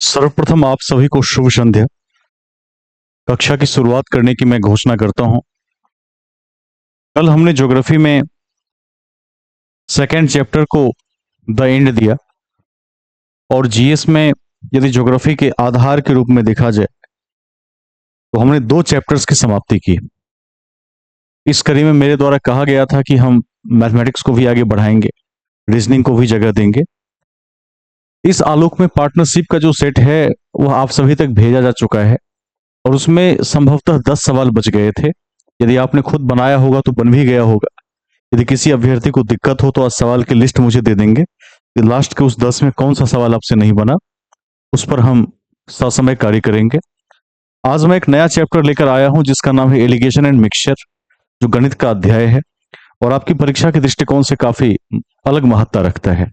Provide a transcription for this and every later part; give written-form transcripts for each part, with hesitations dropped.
सर्वप्रथम आप सभी को शुभ संध्या। कक्षा की शुरुआत करने की मैं घोषणा करता हूं। कल हमने ज्योग्राफी में सेकेंड चैप्टर को द एंड दिया और जीएस में यदि ज्योग्राफी के आधार के रूप में देखा जाए तो हमने 2 चैप्टर्स की समाप्ति की। इस कड़ी में मेरे द्वारा कहा गया था कि हम मैथमेटिक्स को भी आगे बढ़ाएंगे, रीजनिंग को भी जगह देंगे। इस आलोक में पार्टनरशिप का जो सेट है वह आप सभी तक भेजा जा चुका है और उसमें संभवतः 10 सवाल बच गए थे। यदि आपने खुद बनाया होगा तो बन भी गया होगा। यदि किसी अभ्यर्थी को दिक्कत हो तो आज सवाल की लिस्ट मुझे दे देंगे कि लास्ट के उस 10 में कौन सा सवाल आपसे नहीं बना, उस पर हम ससमय कार्य करेंगे। आज मैं एक नया चैप्टर लेकर आया हूं जिसका नाम है एलिगेशन एंड मिक्सचर, जो गणित का अध्याय है और आपकी परीक्षा के दृष्टिकोण से काफी अलग महत्ता रखता है।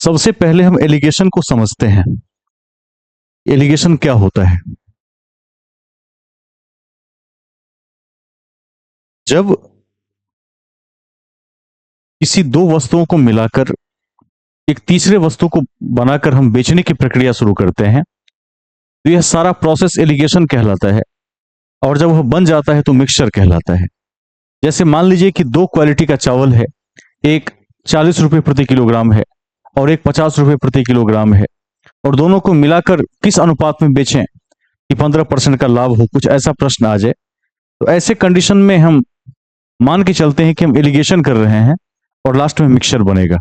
सबसे पहले हम एलिगेशन को समझते हैं। एलिगेशन क्या होता है? जब किसी दो वस्तुओं को मिलाकर एक तीसरे वस्तु को बनाकर हम बेचने की प्रक्रिया शुरू करते हैं तो यह सारा प्रोसेस एलिगेशन कहलाता है और जब वह बन जाता है तो मिक्सचर कहलाता है। जैसे मान लीजिए कि 2 क्वालिटी का चावल है, एक 40 रुपए प्रति किलोग्राम है और एक 50 रुपए प्रति किलोग्राम है और दोनों को मिलाकर किस अनुपात में बेचें कि 15% का लाभ हो, कुछ ऐसा प्रश्न आ जाए तो ऐसे कंडीशन में हम मान के चलते हैं कि हम एलिगेशन कर रहे हैं और लास्ट में मिक्सचर बनेगा।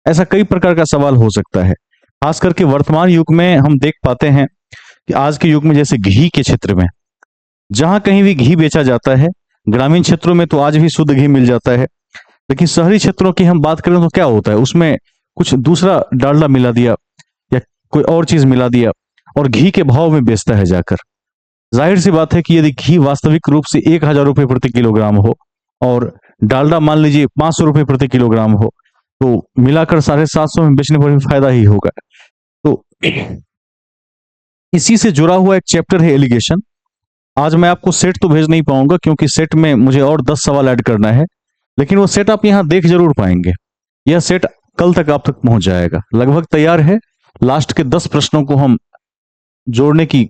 ऐसा कई प्रकार का सवाल हो सकता है। खास करके वर्तमान युग में हम देख पाते हैं कि आज के युग में जैसे घी के क्षेत्र में जहां कहीं भी घी बेचा जाता है, ग्रामीण क्षेत्रों में तो आज भी शुद्ध घी मिल जाता है, लेकिन शहरी क्षेत्रों की हम बात करें तो क्या होता है, उसमें कुछ दूसरा डालडा मिला दिया या कोई और चीज मिला दिया और घी के भाव में बेचता है जाकर। जाहिर सी बात है कि यदि घी वास्तविक रूप से 1000 रुपये प्रति किलोग्राम हो और डालडा मान लीजिए 500 रुपये प्रति किलोग्राम हो तो मिलाकर 750 में बेचने पर भी फायदा ही होगा। तो इसी से जुड़ा हुआ एक चैप्टर है एलिगेशन। आज मैं आपको सेट तो भेज नहीं पाऊंगा क्योंकि सेट में मुझे और 10 सवाल ऐड करना है, लेकिन वो सेट आप यहां देख जरूर पाएंगे। यह सेट कल तक आप तक पहुंच जाएगा, लगभग तैयार है। लास्ट के 10 प्रश्नों को हम जोड़ने की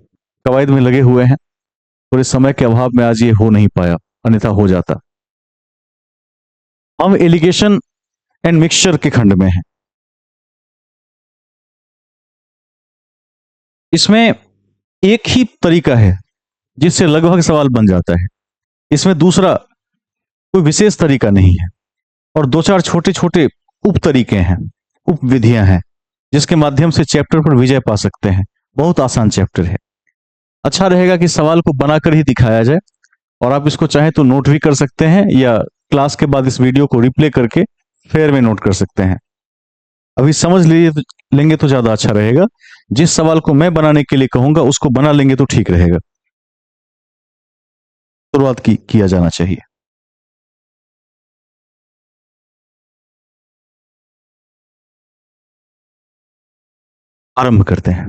कवायद में लगे हुए हैं। थोड़े समय के अभाव में आज ये हो नहीं पाया, अन्यथा हो जाता। हम एलिगेशन एंड मिक्सचर के खंड में हैं। इसमें एक ही तरीका है जिससे लगभग सवाल बन जाता है। इसमें दूसरा कोई विशेष तरीका नहीं है और 2-4 छोटे छोटे उप तरीके हैं, उप विधियां हैं जिसके माध्यम से चैप्टर पर विजय पा सकते हैं। बहुत आसान चैप्टर है। अच्छा रहेगा कि सवाल को बनाकर ही दिखाया जाए और आप इसको चाहे तो नोट भी कर सकते हैं या क्लास के बाद इस वीडियो को रिप्ले करके फेयर में नोट कर सकते हैं। अभी समझ लेंगे तो ज्यादा अच्छा रहेगा। जिस सवाल को मैं बनाने के लिए कहूंगा उसको बना लेंगे तो ठीक रहेगा। शुरुआत किया जाना चाहिए। आरंभ करते हैं।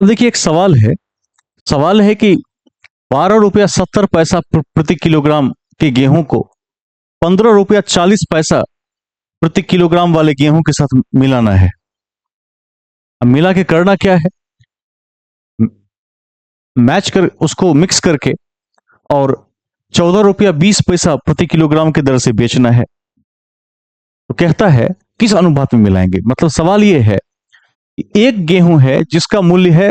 देखिए, एक सवाल है कि 12 रुपया 70 पैसा प्रति किलोग्राम के गेहूं को 15 रुपया 40 पैसा प्रति किलोग्राम वाले गेहूं के साथ मिलाना है। अब मिला के करना क्या है? मैच कर उसको मिक्स करके और 14 रुपया 20 पैसा प्रति किलोग्राम की दर से बेचना है। तो कहता है किस अनुपात में मिलाएंगे। मतलब सवाल यह है कि एक गेहूं है जिसका मूल्य है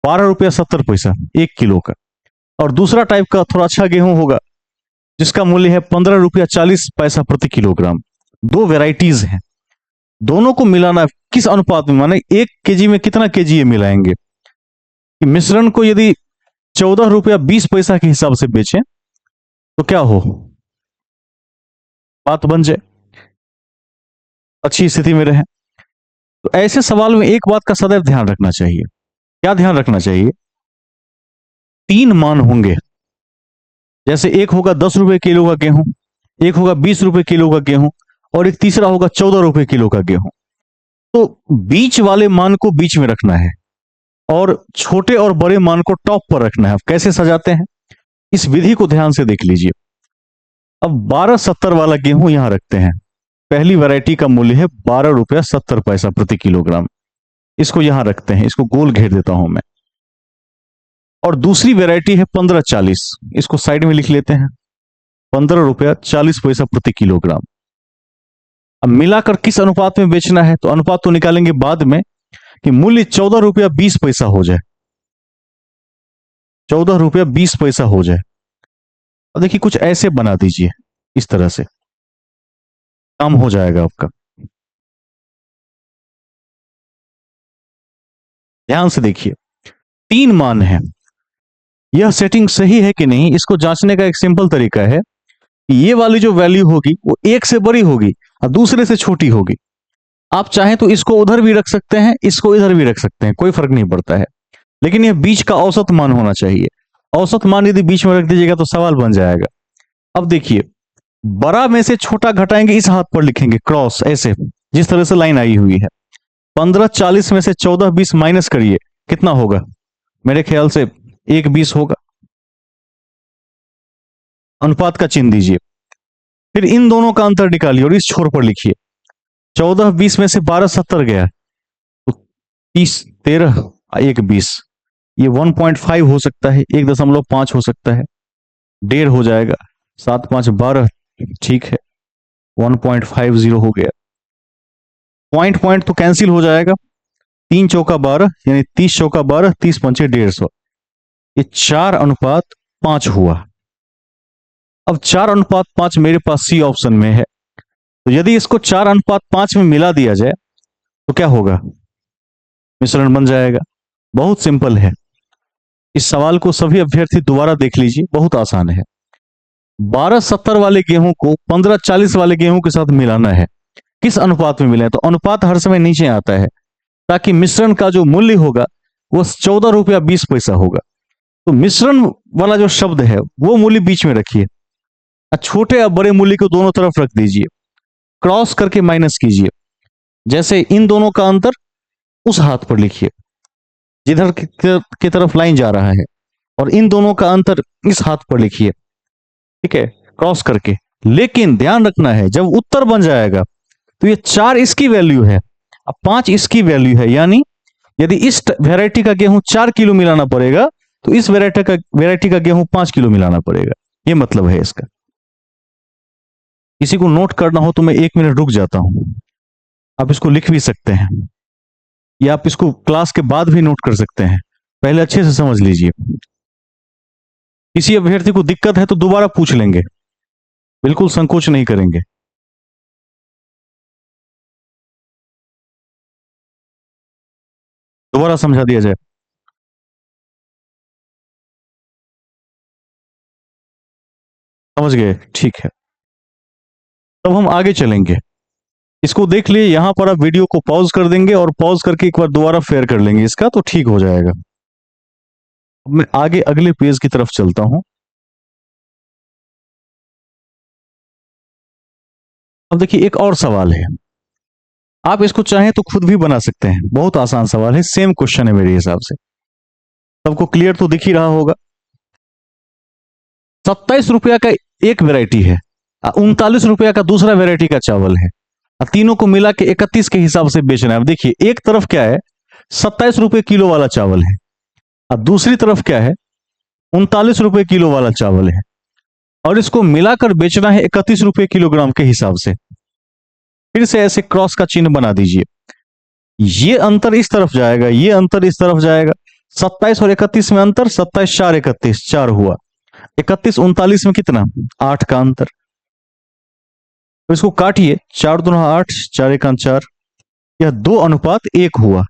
12 रुपया 70 पैसा 1 किलो का, और दूसरा टाइप का थोड़ा अच्छा गेहूं होगा जिसका मूल्य है 15 रुपया 40 पैसा प्रति किलोग्राम। दो वेराइटीज हैं, दोनों को मिलाना किस अनुपात में, माने 1 केजी में कितना केजी ये मिलाएंगे। मिश्रण को यदि 14 रुपया 20 पैसा के हिसाब से बेचें तो क्या हो, बात बन जाए, अच्छी स्थिति में रहे। तो ऐसे सवाल में एक बात का सदैव ध्यान रखना चाहिए। क्या ध्यान रखना चाहिए? 3 मान होंगे। जैसे एक होगा 10 रुपए किलो का गेहूं, एक होगा 20 रुपए किलो का गेहूं और एक तीसरा होगा 14 रुपए किलो का गेहूं। तो बीच वाले मान को बीच में रखना है और छोटे और बड़े मान को टॉप पर रखना है। कैसे सजाते हैं, इस विधि को ध्यान से देख लीजिए। अब 1270 वाला गेहूं यहां रखते हैं पहली वैरायटी का मूल्य है 12 रुपया 70 पैसा प्रति किलोग्राम। इसको यहां रखते हैं, इसको गोल घेर देता हूं मैं। और दूसरी वैरायटी है 1540, इसको साइड में लिख लेते हैं, 15 रुपया 40 पैसा प्रति किलोग्राम। अब मिलाकर किस अनुपात में बेचना है, तो अनुपात तो निकालेंगे बाद में, कि मूल्य 14 रुपया 20 पैसा हो जाए, 14 रुपया 20 पैसा हो जाए। अब देखिए कुछ ऐसे बना दीजिए, इस तरह से काम हो जाएगा आपका। ध्यान से देखिए, 3 मान है, यह सेटिंग सही है कि नहीं, इसको जांचने का एक सिंपल तरीका है कि ये वाली जो वैल्यू होगी वो 1 से बड़ी होगी और दूसरे से छोटी होगी। आप चाहें तो इसको उधर भी रख सकते हैं, इसको इधर भी रख सकते हैं, कोई फर्क नहीं पड़ता है, लेकिन यह बीच का औसत मान होना चाहिए। औसत मान यदि बीच में रख दीजिएगा तो सवाल बन जाएगा। अब देखिए, बड़ा में से छोटा घटाएंगे, इस हाथ पर लिखेंगे क्रॉस, ऐसे जिस तरह से लाइन आई हुई है। 1540 में से 1420 माइनस करिए, कितना होगा? मेरे ख्याल से 120 होगा। अनुपात का चिन्ह दीजिए, फिर इन दोनों का अंतर निकालिए और इस छोर पर लिखिए। 1420 में से 1270 गया तो 30 13 1 20, ये 1.5 हो सकता है, 1.5 हो सकता है, 1.5 हो जाएगा, 7 5 12, ठीक है, 1.50 हो गया। पॉइंट पॉइंट तो कैंसिल हो जाएगा, 3 चौका 12 यानी 30 चौका 12, 30 पंचे 150, ये 4:5 हुआ। अब 4:5 मेरे पास सी ऑप्शन में है, तो यदि इसको 4:5 में मिला दिया जाए तो क्या होगा? मिश्रण बन जाएगा। बहुत सिंपल है, इस सवाल को सभी अभ्यर्थी दोबारा देख लीजिए, बहुत आसान है। 1270 वाले गेहूं को 1540 वाले गेहूं के साथ मिलाना है, किस अनुपात में मिले? तो अनुपात हर समय नीचे आता है, ताकि मिश्रण का जो मूल्य होगा वो 14 रुपया 20 पैसा होगा। तो मिश्रण वाला जो शब्द है वो मूल्य बीच में रखिए, छोटे और बड़े मूल्य को दोनों तरफ रख दीजिए, क्रॉस करके माइनस कीजिए। जैसे इन दोनों का अंतर उस हाथ पर लिखिए जिधर की तरफ लाइन जा रहा है, और इन दोनों का अंतर इस हाथ पर लिखिए, ठीक है, क्रॉस करके। लेकिन ध्यान रखना है, जब उत्तर बन जाएगा तो ये 4 इसकी वैल्यू है, अब 5 इसकी वैल्यू है, यानी यदि इस वैरायटी का गेहूं 4 किलो मिलाना पड़ेगा तो इस वैरायटी का गेहूं 5 किलो मिलाना पड़ेगा, ये मतलब है इसका। किसी को नोट करना हो तो मैं 1 मिनट रुक जाता हूं, आप इसको लिख भी सकते हैं या आप इसको क्लास के बाद भी नोट कर सकते हैं, पहले अच्छे से समझ लीजिए। किसी अभ्यर्थी को दिक्कत है तो दोबारा पूछ लेंगे, बिल्कुल संकोच नहीं करेंगे। दोबारा समझा दिया जाए। समझ गए, ठीक है, तब हम आगे चलेंगे। इसको देख लिए, यहां पर आप वीडियो को पॉज कर देंगे और पॉज करके एक बार दोबारा फेयर कर लेंगे इसका, तो ठीक हो जाएगा। अब मैं आगे अगले पेज की तरफ चलता हूं। अब देखिए एक और सवाल है, आप इसको चाहें तो खुद भी बना सकते हैं, बहुत आसान सवाल है, सेम क्वेश्चन है मेरे हिसाब से। सबको क्लियर तो दिख ही रहा होगा। 27 रुपया का एक वेराइटी है, 39 रुपया का दूसरा वेराइटी का चावल है, तीनों को मिला के 31 के हिसाब से बेचना है। अब देखिए एक तरफ क्या है, 27 रुपये किलो वाला चावल है, और दूसरी तरफ क्या है, 39 रुपये किलो वाला चावल है, और इसको मिलाकर बेचना है 31 रुपये किलोग्राम के हिसाब से। फिर से ऐसे क्रॉस का चिन्ह बना दीजिए, ये अंतर इस तरफ जाएगा, ये अंतर इस तरफ जाएगा, 27 और 31 में अंतर, 27 4 31 4 हुआ, 31 39 में कितना, 8 का अंतर। तो इसको काटिए, 4 दूना 8, 4 1 4, यह 2:1 हुआ,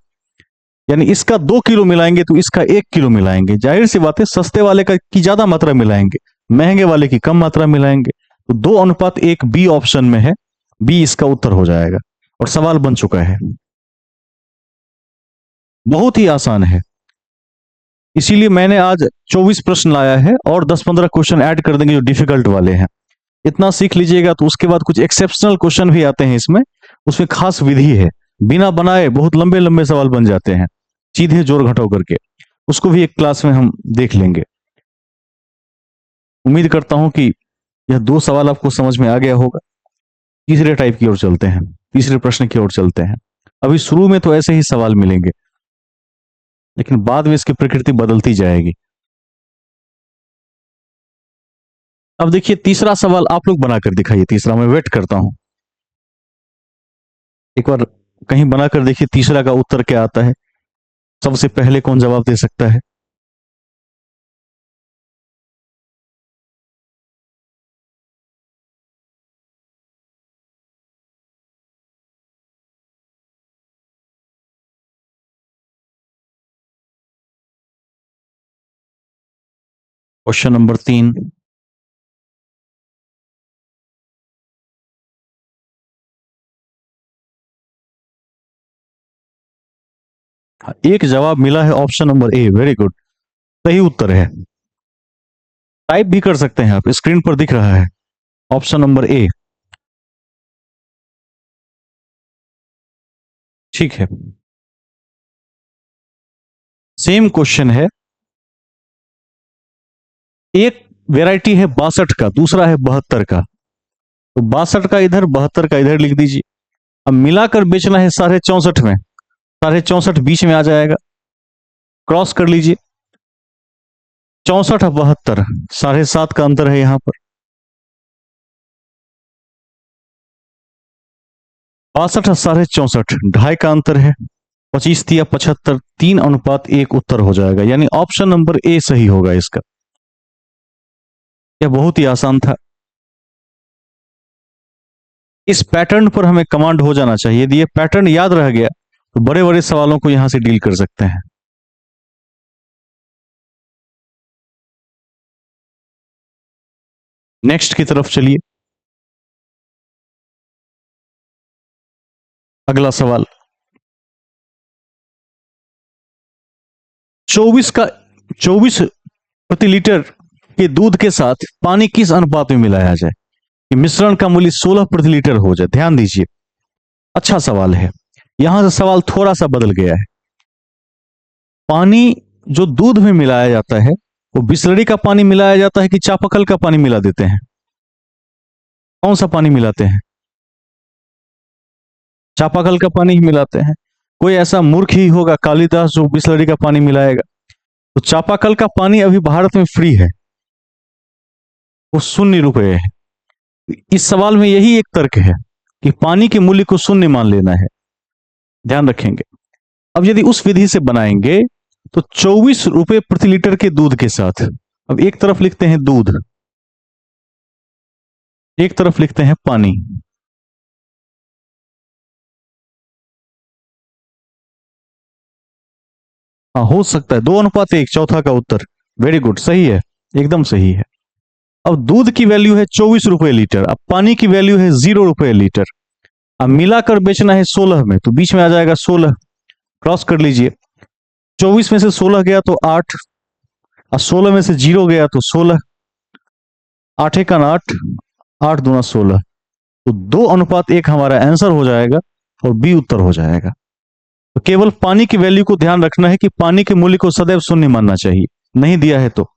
यानी इसका 2 किलो मिलाएंगे तो इसका 1 किलो मिलाएंगे। जाहिर सी बात है, सस्ते वाले का की ज्यादा मात्रा मिलाएंगे, महंगे वाले की कम मात्रा मिलाएंगे, तो 2:1 बी ऑप्शन में है, बी इसका उत्तर हो जाएगा, और सवाल बन चुका है। बहुत ही आसान है, इसीलिए मैंने आज 24 प्रश्न लाया है, और 10-15 क्वेश्चन ऐड कर देंगे जो डिफिकल्ट वाले हैं। इतना सीख लीजिएगा तो उसके बाद कुछ एक्सेप्शनल क्वेश्चन भी आते हैं इसमें, उसमें खास विधि है, बिना बनाए बहुत लंबे लंबे सवाल बन जाते हैं, सीधे जोड़ घटाव करके, उसको भी एक क्लास में हम देख लेंगे। उम्मीद करता हूं कि यह 2 सवाल आपको समझ में आ गया होगा। तीसरे टाइप की ओर चलते हैं, तीसरे प्रश्न की ओर चलते हैं। अभी शुरू में तो ऐसे ही सवाल मिलेंगे, लेकिन बाद में इसकी प्रकृति बदलती जाएगी। अब देखिए तीसरा सवाल आप लोग बनाकर दिखाइए, तीसरा मैं वेट करता हूं। एक बार कहीं बनाकर देखिए तीसरा का उत्तर क्या आता है, सबसे पहले कौन जवाब दे सकता है। Question number 3। एक जवाब मिला है, option number A, very good, सही उत्तर है। टाइप भी कर सकते हैं आप, स्क्रीन पर दिख रहा है ऑप्शन नंबर ए। ठीक है, सेम क्वेश्चन है। एक वैरायटी है 62 का, दूसरा है 72 का। तो 62 का इधर, 72 का इधर लिख दीजिए। अब मिलाकर बेचना है 64.5 में, 64.5 बीच में आ जाएगा, क्रॉस कर लीजिए। 64 और 72, 7.5 का अंतर है यहां पर। 62 और 64.5, 2.5 का अंतर है। 25 या 75, 3:1 उत्तर हो जाएगा, यानी ऑप्शन नंबर ए सही होगा इसका। यह बहुत ही आसान था। इस पैटर्न पर हमें कमांड हो जाना चाहिए। यदि ये पैटर्न याद रह गया तो बड़े बड़े सवालों को यहां से डील कर सकते हैं। नेक्स्ट की तरफ चलिए। अगला सवाल, 24 प्रति लीटर के दूध के साथ पानी किस अनुपात में मिलाया जाए कि मिश्रण का मूल्य 16 प्रति लीटर हो जाए। ध्यान दीजिए, अच्छा सवाल है। यहां से सवाल थोड़ा सा बदल गया है। पानी जो दूध में मिलाया जाता है वो बिसलरी का पानी मिलाया जाता है कि चापाकल का पानी मिला देते हैं? कौन सा पानी मिलाते हैं? चापाकल का पानी ही मिलाते हैं। कोई ऐसा मूर्ख ही होगा कालिदास जो बिसलरी का पानी मिलाएगा। तो चापाकल का पानी अभी भारत में फ्री है, वो ₹0 है। इस सवाल में यही एक तर्क है कि पानी के मूल्य को शून्य मान लेना है, ध्यान रखेंगे। अब यदि उस विधि से बनाएंगे तो ₹24 प्रति लीटर के दूध के साथ, अब एक तरफ लिखते हैं दूध, एक तरफ लिखते हैं पानी। हाँ, हो सकता है 2:1, चौथा का उत्तर, वेरी गुड, सही है, एकदम सही है। अब दूध की वैल्यू है ₹24 लीटर, अब पानी की वैल्यू है ₹0 लीटर। अब मिलाकर बेचना है 16 में, तो बीच में आ जाएगा 16, क्रॉस कर लीजिए। 24 में से 16 गया तो 8, और 16 में से 0 गया तो 16, 8 एक 8, 8 दूना 16, तो 2:1 हमारा आंसर हो जाएगा और बी उत्तर हो जाएगा। तो केवल पानी की वैल्यू को ध्यान रखना है कि पानी के मूल्य को सदैव शून्य मानना चाहिए, नहीं दिया है तो।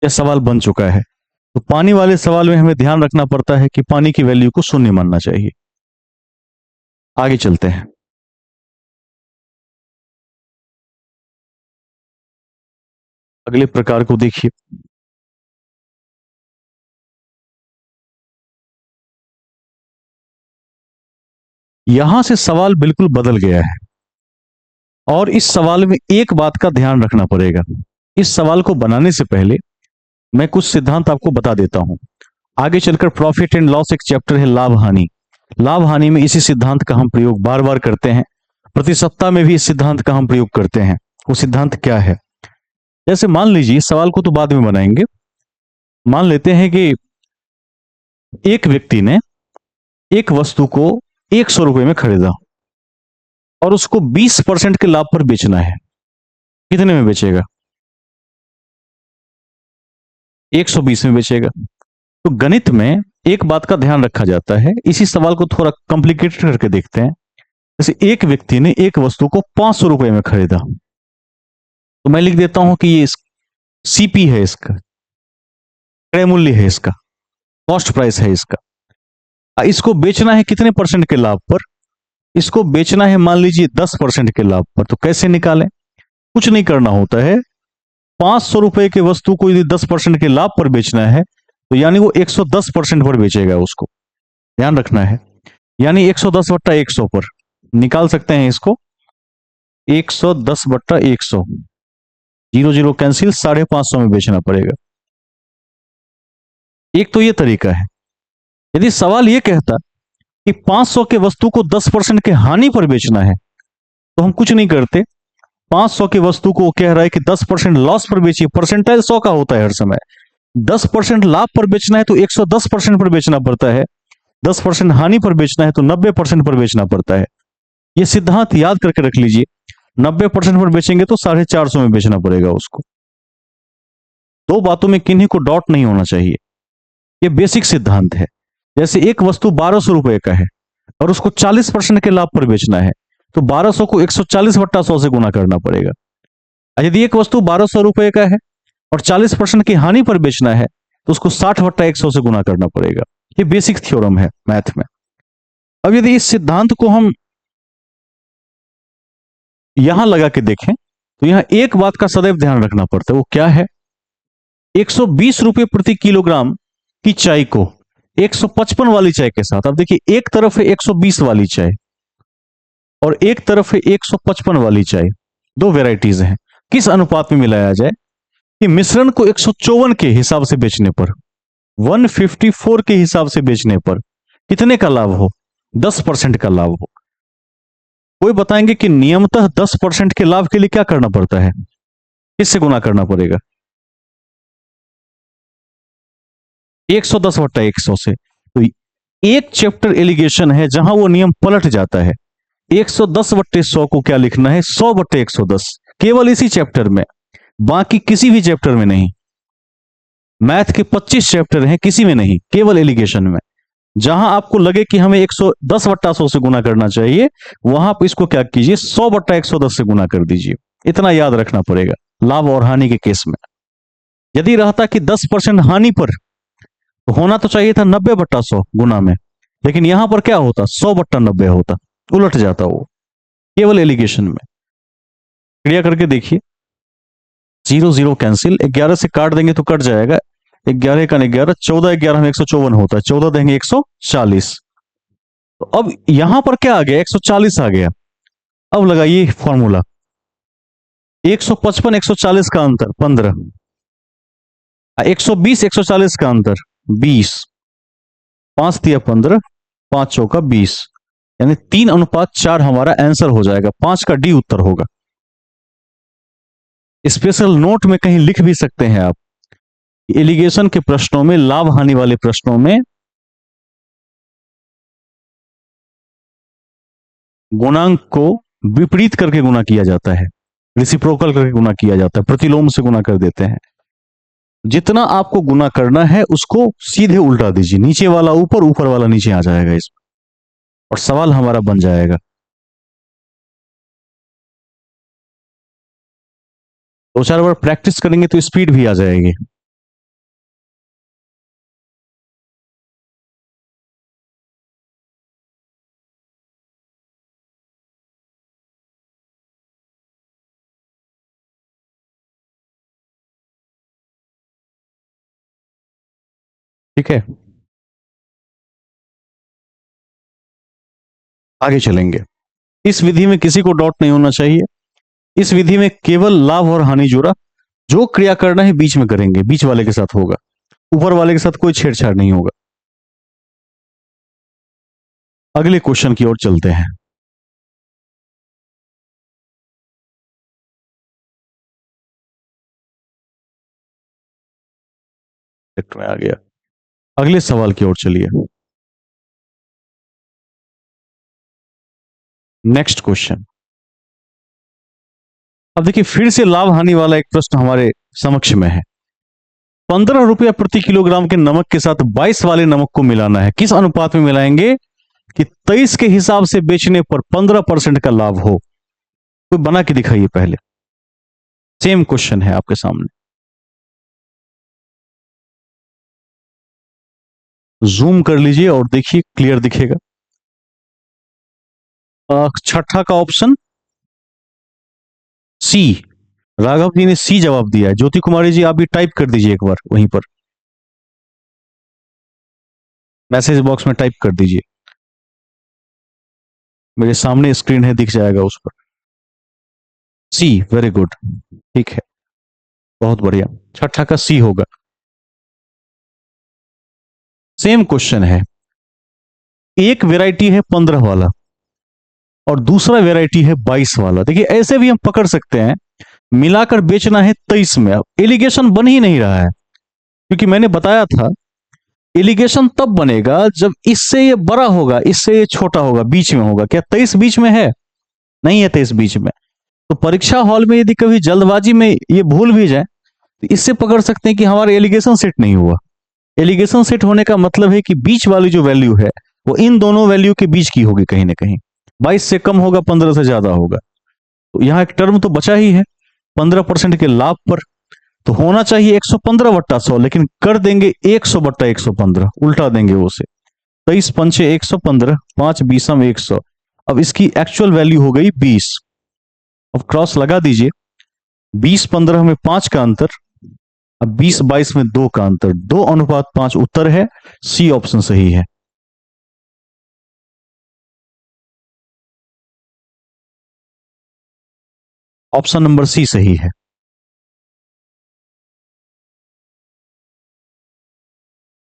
यह सवाल बन चुका है। तो पानी वाले सवाल में हमें ध्यान रखना पड़ता है कि पानी की वैल्यू को शून्य मानना चाहिए। आगे चलते हैं। अगले प्रकार को देखिए। यहां से सवाल बिल्कुल बदल गया है, और इस सवाल में एक बात का ध्यान रखना पड़ेगा। इस सवाल को बनाने से पहले मैं कुछ सिद्धांत आपको बता देता हूं। आगे चलकर प्रॉफिट एंड लॉस एक चैप्टर है, लाभ हानि। लाभ हानि में इसी सिद्धांत का हम प्रयोग बार बार करते हैं। प्रति सप्ताह में भी इस सिद्धांत का हम प्रयोग करते हैं। वो सिद्धांत क्या है? जैसे मान लीजिए, सवाल को तो बाद में बनाएंगे। मान लेते हैं कि एक व्यक्ति ने एक वस्तु को ₹100 में खरीदा और उसको 20% के लाभ पर बेचना है। कितने में बेचेगा? 120 में बेचेगा। तो गणित में एक बात का ध्यान रखा जाता है। इसी सवाल को थोड़ा कॉम्प्लिकेटेड करके देखते हैं। जैसे एक व्यक्ति ने एक वस्तु को ₹500 में खरीदा, तो मैं लिख देता हूं कि ये सीपी है इसका, क्रय मूल्य है इसका, कॉस्ट प्राइस है इसका। इसको बेचना है कितने परसेंट के लाभ पर? इसको बेचना है मान लीजिए 10% के लाभ पर। तो कैसे निकालें? कुछ नहीं करना होता है। 500 रुपए की वस्तु को यदि 10% के लाभ पर बेचना है तो यानी वो 110% पर बेचेगा उसको, ध्यान रखना है। यानी 110/100 पर निकाल सकते हैं इसको। 110/100, 0 0 कैंसिल, 550 में बेचना पड़ेगा। एक तो ये तरीका है। यदि सवाल ये कहता कि 500 के वस्तु को 10% के हानि पर बेचना है तो हम कुछ नहीं करते। 500 की वस्तु को कह रहा है कि 10% लॉस पर बेचिए, परसेंटाइल 100 का होता है हर समय। 10% लाभ पर बेचना है तो 110% पर बेचना पड़ता है, 10% हानि पर बेचना है तो 90% पर बेचना पड़ता है। यह सिद्धांत याद करके रख लीजिए। 90% पर बेचेंगे तो 450 में बेचना पड़ेगा उसको। दो बातों में किन्हीं को डाउट नहीं होना चाहिए। यह बेसिक सिद्धांत है। जैसे एक वस्तु 1200 रुपए का है और उसको 40% के लाभ पर बेचना है तो 1200 को 140/100 से गुना करना पड़ेगा। यदि एक वस्तु 1200 रुपए का है और 40% की हानि पर बेचना है तो उसको 60/100 से गुना करना पड़ेगा। ये बेसिक थ्योरम है मैथ में। अब यदि इस सिद्धांत को हम यहां लगा के देखें तो यहां एक बात का सदैव ध्यान रखना पड़ता है। वो क्या है? 120 रुपए प्रति किलोग्राम की चाय को 155 वाली चाय के साथ, अब देखिए एक तरफ है 120 वाली चाय और एक तरफ है 155 वाली चाय, दो वेराइटीज हैं। किस अनुपात में मिलाया जाए कि मिश्रण को 154 के हिसाब से बेचने पर, 154 के हिसाब से बेचने पर कितने का लाभ हो? 10% का लाभ हो। कोई बताएंगे कि नियमतः 10% के लाभ के लिए क्या करना पड़ता है? किससे गुना करना पड़ेगा? 110/100 से। तो एक चैप्टर एलिगेशन है जहां वो नियम पलट जाता है। 110/100 को क्या लिखना है? 100/110, केवल इसी चैप्टर में, बाकी किसी भी चैप्टर में नहीं। मैथ के 25 चैप्टर हैं, किसी में नहीं, केवल एलिगेशन में। जहां आपको लगे कि हमें 110/100 से गुना करना चाहिए वहां आप इसको क्या कीजिए? 100/110 से गुना कर दीजिए। इतना याद रखना पड़ेगा लाभ और हानि के केस में। यदि रहता कि 10% हानि पर तो होना तो चाहिए था 90/100 गुना में, लेकिन यहां पर क्या होता? 100/90 होता, उलट जाता वो, केवल एलिगेशन में। क्रिया करके देखिए। 0 0 कैंसिल, 11 से काट देंगे तो कट जाएगा। 11 का 11, 14 11 में 154 होता है, 14 देंगे 140। तो अब यहां पर क्या आ गया? 140 आ गया। अब लगाइए फॉर्मूला। 155 140 का अंतर 15, 120 140 का अंतर 20, 5 दिया 15, 5 चौका 20, यानी 3:4 हमारा आंसर हो जाएगा। 5 का डी उत्तर होगा। स्पेशल नोट में कहीं लिख भी सकते हैं आप, एलिगेशन के प्रश्नों में, लाभ हानि वाले प्रश्नों में गुणांक को विपरीत करके गुना किया जाता है, रिसिप्रोकल करके गुना किया जाता है, प्रतिलोम से गुना कर देते हैं। जितना आपको गुना करना है उसको सीधे उल्टा दीजिए, नीचे वाला ऊपर, ऊपर वाला नीचे आ जाएगा इसमें, और सवाल हमारा बन जाएगा। 2-4 बार प्रैक्टिस करेंगे तो स्पीड भी आ जाएगी। ठीक है, आगे चलेंगे। इस विधि में किसी को डाउट नहीं होना चाहिए। इस विधि में केवल लाभ और हानि जोड़ा, जो क्रिया करना है बीच में करेंगे, बीच वाले के साथ होगा, ऊपर वाले के साथ कोई छेड़छाड़ नहीं होगा। अगले क्वेश्चन की ओर चलते हैं। में आ गया, अगले सवाल की ओर चलिए। Next question. अब देखिए फिर से लाभ हानि वाला एक प्रश्न हमारे समक्ष में है। 15 रुपया प्रति किलोग्राम के नमक के साथ 22 वाले नमक को मिलाना है। किस अनुपात में मिलाएंगे कि 23 के हिसाब से बेचने पर 15% का लाभ हो? तो बना के दिखाइए पहले। सेम क्वेश्चन है आपके सामने। जूम कर लीजिए और देखिए, क्लियर दिखेगा। छठा का ऑप्शन सी, राघव जी ने सी जवाब दिया है। ज्योति कुमारी जी, आप भी टाइप कर दीजिए एक बार वहीं पर, मैसेज बॉक्स में टाइप कर दीजिए। मेरे सामने स्क्रीन है, दिख जाएगा उस पर। सी, वेरी गुड, ठीक है, बहुत बढ़िया। छठा का सी होगा। सेम क्वेश्चन है। एक वेराइटी है 15 वाला और दूसरा वेराइटी है 22 वाला। देखिए, ऐसे भी हम पकड़ सकते हैं। मिलाकर बेचना है 23 में। अब एलिगेशन बन ही नहीं रहा है, क्योंकि मैंने बताया था एलिगेशन तब बनेगा जब इससे ये बड़ा होगा, इससे ये छोटा होगा, बीच में होगा। क्या 23 बीच में है? नहीं है 23 बीच में। तो परीक्षा हॉल में यदि कभी जल्दबाजी में ये भूल भी जाए, तो इससे पकड़ सकते हैं कि हमारा एलिगेशन सेट नहीं हुआ। एलिगेशन सेट होने का मतलब है कि बीच वाली जो वैल्यू है वो इन दोनों वैल्यू के बीच की होगी कहीं ना कहीं। 22 से कम होगा, 15 से ज्यादा होगा। तो यहां एक टर्म तो बचा ही है 15% के लाभ पर। तो होना चाहिए 115/100, लेकिन कर देंगे 100/115, उल्टा देंगे वो से। 23 पंचे 115, 5 बीसम 100। अब इसकी एक्चुअल वैल्यू हो गई 20। अब क्रॉस लगा दीजिए। 20-15 में 5 का अंतर, अब 20-22 में 2 का अंतर, 2:5 उत्तर है। सी ऑप्शन सही है। ऑप्शन नंबर सी सही है।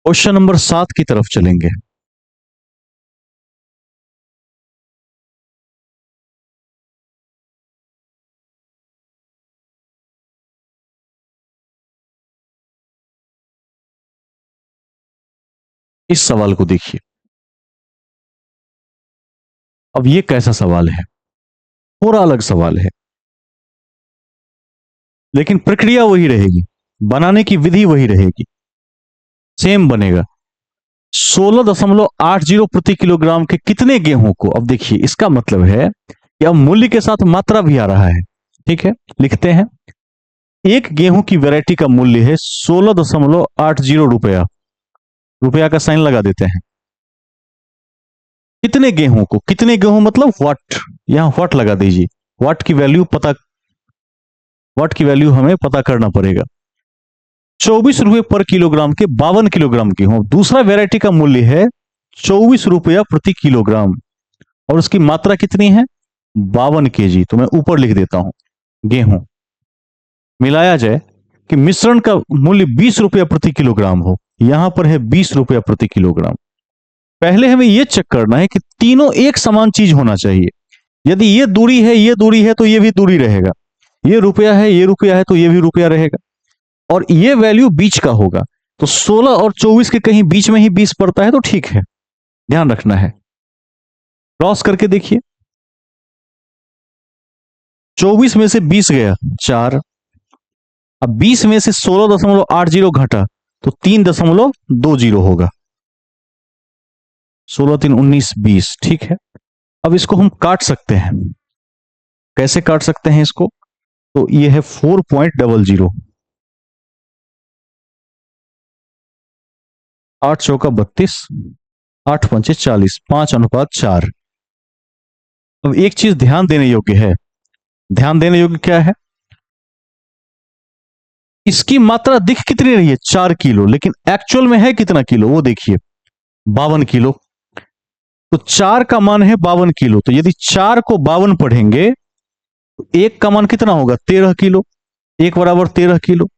क्वेश्चन नंबर 7 की तरफ चलेंगे। इस सवाल को देखिए। अब ये कैसा सवाल है? थोड़ा अलग सवाल है, लेकिन प्रक्रिया वही रहेगी, बनाने की विधि वही रहेगी, सेम बनेगा। 16.80 प्रति किलोग्राम के कितने गेहूं को, अब देखिए इसका मतलब है कि अब मूल्य के साथ मात्रा भी आ रहा है। ठीक है, लिखते हैं। एक गेहूं की वैरायटी का मूल्य है 16.80 रुपया। रुपया का साइन लगा देते हैं। कितने गेहूं को, कितने गेहूं मतलब व्हाट, यहां व्हाट लगा दीजिए। व्हाट की वैल्यू पता, व्हाट की वैल्यू हमें पता करना पड़ेगा। 24 रुपए पर किलोग्राम के 52 किलोग्राम गेहूं। दूसरा वैरायटी का मूल्य है 24 रुपया प्रति किलोग्राम, और उसकी मात्रा कितनी है? 52 kg। तो मैं ऊपर लिख देता हूं गेहूं। मिलाया जाए कि मिश्रण का मूल्य 20 रुपया प्रति किलोग्राम हो, यहां पर है 20 रुपया प्रति किलोग्राम। पहले हमें यह चेक करना है कि तीनों एक समान चीज होना चाहिए। यदि ये दूरी है, ये दूरी है, तो ये भी दूरी रहेगा। ये रुपया है, ये रुपया है, तो ये भी रुपया रहेगा। और ये वैल्यू बीच का होगा। तो 16 और 24 के कहीं बीच में ही 20 पड़ता है, तो ठीक है, ध्यान रखना है। क्रॉस करके देखिए। 24 में से 20 गया 4। अब 20 में से 16.80 घटा तो 3.20 होगा। 16×3 = 19, 20। ठीक है, अब इसको हम काट सकते हैं। कैसे काट सकते हैं इसको? तो ये है 4.00। 8 चौका 32, 8 पंचे 40, 5:4। अब एक चीज ध्यान देने योग्य है। ध्यान देने योग्य क्या है? इसकी मात्रा दिख कितनी रही है? 4 किलो, लेकिन एक्चुअल में है कितना किलो वो देखिए, 52 किलो। तो 4 का मान है 52 किलो। तो यदि 4 को 52 पढ़ेंगे तो 1 का मान कितना होगा? 13 किलो। 1 = 13 किलो।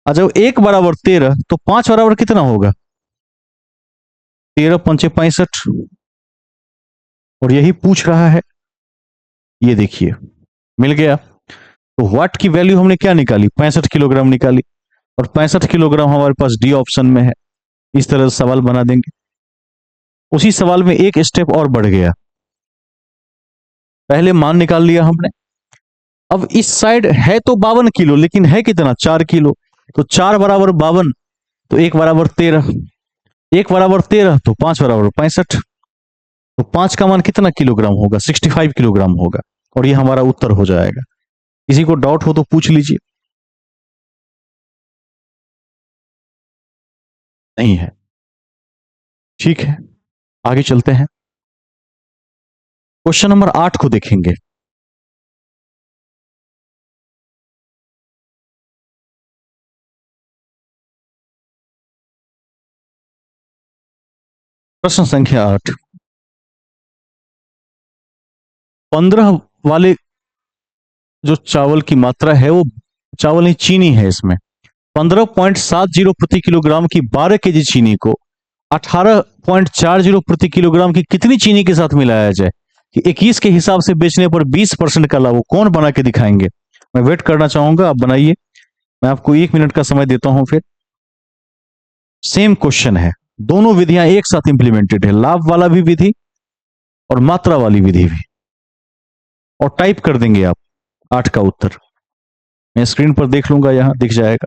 और जब 1 = 13 तो 5 बराबर कितना होगा? 13×5 = 65। और यही पूछ रहा है। ये देखिए, मिल गया। तो वाट की वैल्यू हमने क्या निकाली? 65 किलोग्राम निकाली। और 65 किलोग्राम हमारे पास डी ऑप्शन में है। इस तरह से सवाल बना देंगे। उसी सवाल में एक स्टेप और बढ़ गया। पहले मान निकाल लिया हमने। अब इस साइड है तो 52 किलो, लेकिन है कितना? 4 किलो। तो 4 = 52, तो 1 = 13। 1 = 13 तो 5 = 65। तो 5 का मान कितना किलोग्राम होगा? 65 किलोग्राम होगा। और ये हमारा उत्तर हो जाएगा। किसी को डाउट हो तो पूछ लीजिए। नहीं है। ठीक है, आगे चलते हैं। क्वेश्चन नंबर 8 को देखेंगे। प्रश्न संख्या 8, 15 वाले जो चावल की मात्रा है वो चावल नहीं चीनी है, इसमें 15.70 प्रति किलोग्राम की 12 केजी चीनी को 18.40 प्रति किलोग्राम की कितनी चीनी के साथ मिलाया जाए कि 21 के हिसाब से बेचने पर 20% का लाभ हो? कौन बना के दिखाएंगे? मैं वेट करना चाहूंगा, आप बनाइए। मैं आपको 1 मिनट का समय देता हूं। फिर सेम क्वेश्चन है, दोनों विधियां एक साथ इंप्लीमेंटेड है, लाभ वाला भी विधि और मात्रा वाली विधि भी। और टाइप कर देंगे आप 8 का उत्तर। मैं स्क्रीन पर देख लूंगा, यहां दिख जाएगा।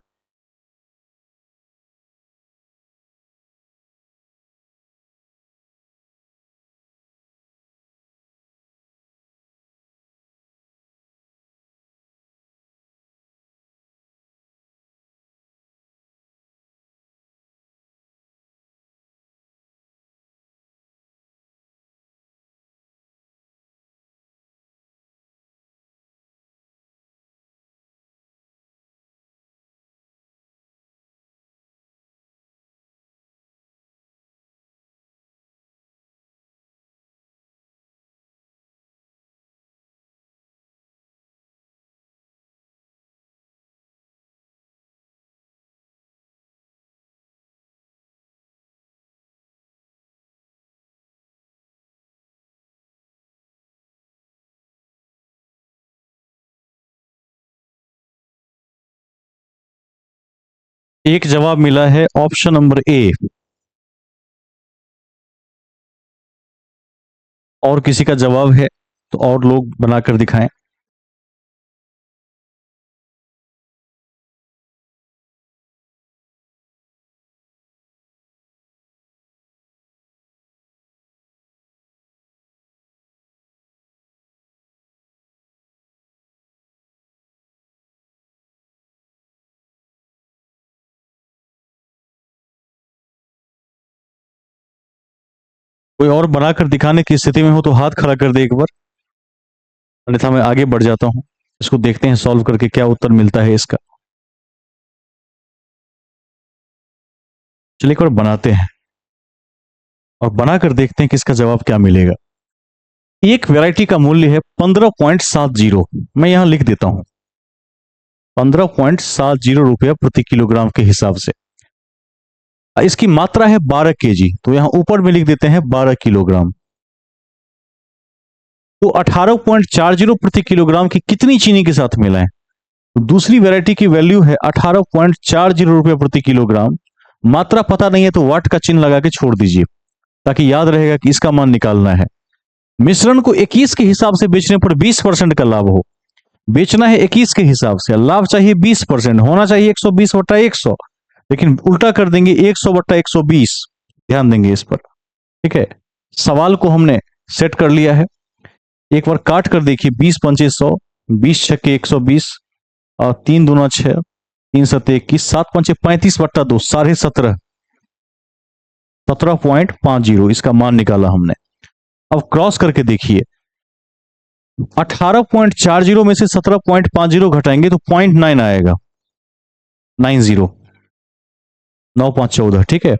एक जवाब मिला है ऑप्शन नंबर ए। और किसी का जवाब है तो और लोग बनाकर दिखाएं। कोई और बनाकर दिखाने की स्थिति में हो तो हाथ खड़ा कर दे एक बार, अन्यथा मैं आगे बढ़ जाता हूं। इसको देखते हैं सॉल्व करके क्या उत्तर मिलता है इसका। चलिए एक बार बनाते हैं और बनाकर देखते हैं कि इसका जवाब क्या मिलेगा। एक वैरायटी का मूल्य है 15.70। मैं यहां लिख देता हूं 15.70 रुपया प्रति किलोग्राम के हिसाब से। इसकी मात्रा है 12 केजी, तो यहां ऊपर में लिख देते हैं 12 किलोग्राम। तो 18.40 प्रति किलोग्राम की कितनी चीनी के साथ मिलाएं? तो दूसरी वैरायटी की वैल्यू है 18.40 रुपये प्रति किलोग्राम। मात्रा पता नहीं है तो वाट का चिन्ह लगा के छोड़ दीजिए, ताकि याद रहेगा कि इसका मान निकालना है। मिश्रण को 21 के हिसाब से बेचने पर 20% का लाभ हो। बेचना है 21 के हिसाब से, लाभ चाहिए 20%, होना चाहिए 120/100, लेकिन उल्टा कर देंगे 100/120। ध्यान देंगे इस पर। ठीक है, सवाल को हमने सेट कर लिया है। एक बार काट कर देखिए, 20×5 100, 20×6 120 और 3 दूना 6, 3×7 21, 7×5 35/2, 17.5, 17.50 इसका मान निकाला हमने। अब क्रॉस करके देखिए, 18.40 में से 17.50 घटाएंगे तो 0.9 आएगा, 90, 9×5 14। ठीक है,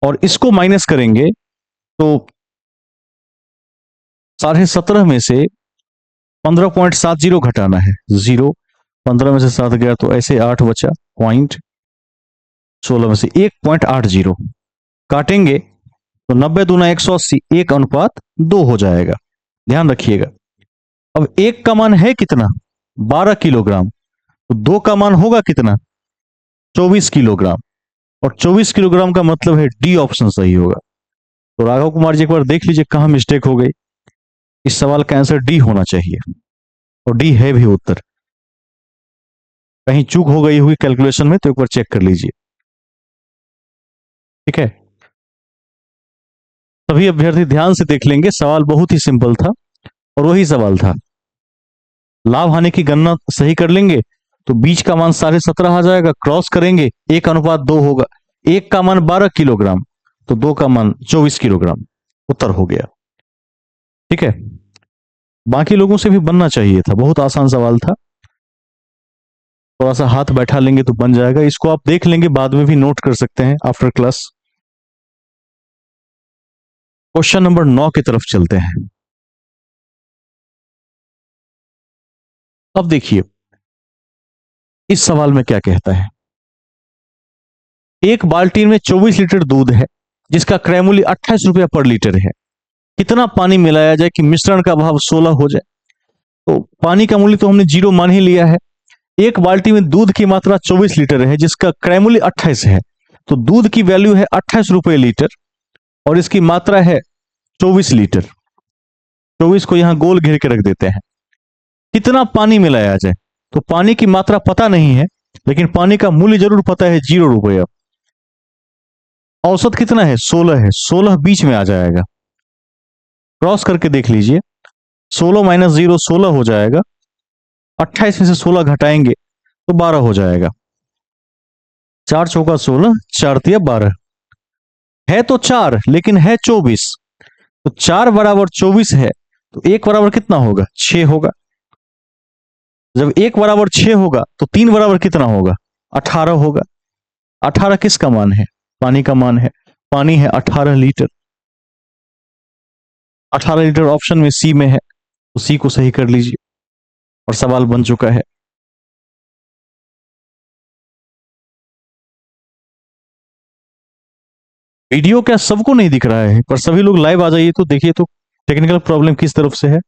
और इसको माइनस करेंगे तो 17.5 में से 15.70 घटाना है, 0, 15 में से 7 गया तो ऐसे 8 बचा, 0.16 में से 1.80 काटेंगे तो 90 दूना 180, 1:2 हो जाएगा। ध्यान रखिएगा। अब एक का मान है कितना? 12 किलोग्राम। तो दो का मान होगा कितना? 24 किलोग्राम। और 24 किलोग्राम का मतलब है डी ऑप्शन सही होगा। तो राघव कुमार जी एक बार देख लीजिए कहां मिस्टेक हो गई। इस सवाल का आंसर डी होना चाहिए, और डी है भी उत्तर। कहीं चूक हो गई हुई कैलकुलेशन में तो एक बार चेक कर लीजिए। ठीक है, सभी अभ्यर्थी ध्यान से देख लेंगे, सवाल बहुत ही सिंपल था और वही सवाल था। लाभ हानि की गणना सही कर लेंगे तो बीच का मान 17.5 आ जाएगा, क्रॉस करेंगे 1:2 होगा। एक का मान 12 किलोग्राम, तो 2 का मान 24 किलोग्राम उत्तर हो गया। ठीक है, बाकी लोगों से भी बनना चाहिए था, बहुत आसान सवाल था। थोड़ा सा हाथ बैठा लेंगे तो बन जाएगा। इसको आप देख लेंगे, बाद में भी नोट कर सकते हैं आफ्टर क्लास। क्वेश्चन नंबर 9 की तरफ चलते हैं। अब देखिए इस सवाल में क्या कहता है। एक बाल्टी में 24 लीटर दूध है जिसका क्रय मूल्य 28 रुपया पर लीटर है। कितना पानी मिलाया जाए कि मिश्रण का भाव 16 हो जाए। तो पानी का मूल्य तो हमने 0 मान ही लिया है। एक बाल्टी में दूध की मात्रा 24 लीटर है जिसका क्रय मूल्य 28 है। तो दूध की वैल्यू है 28 रुपए लीटर और इसकी मात्रा है 24 लीटर। 24 को यहां गोल घेर के रख देते हैं। कितना पानी मिलाया जाए। तो पानी की मात्रा पता नहीं है, लेकिन पानी का मूल्य जरूर पता है, 0 रुपया। औसत कितना है, 16 है। 16 बीच में आ जाएगा, क्रॉस करके देख लीजिए। 16 माइनस 0 16 हो जाएगा। 28 में से 16 घटाएंगे तो 12 हो जाएगा। 4 चौका 16, 4 तिया 12। है तो 4 लेकिन है 24। तो 4 बराबर 24 है, तो 1 बराबर कितना होगा, 6 होगा। जब 1 बराबर 6 होगा तो 3 बराबर कितना होगा, 18 होगा। 18 किसका मान है, पानी का मान है। पानी है 18 लीटर। 18 लीटर ऑप्शन में सी में है, तो सी को सही कर लीजिए और सवाल बन चुका है। वीडियो क्या सबको नहीं दिख रहा है, पर सभी लोग लाइव आ जाइए तो देखिए तो टेक्निकल प्रॉब्लम किस तरफ से है।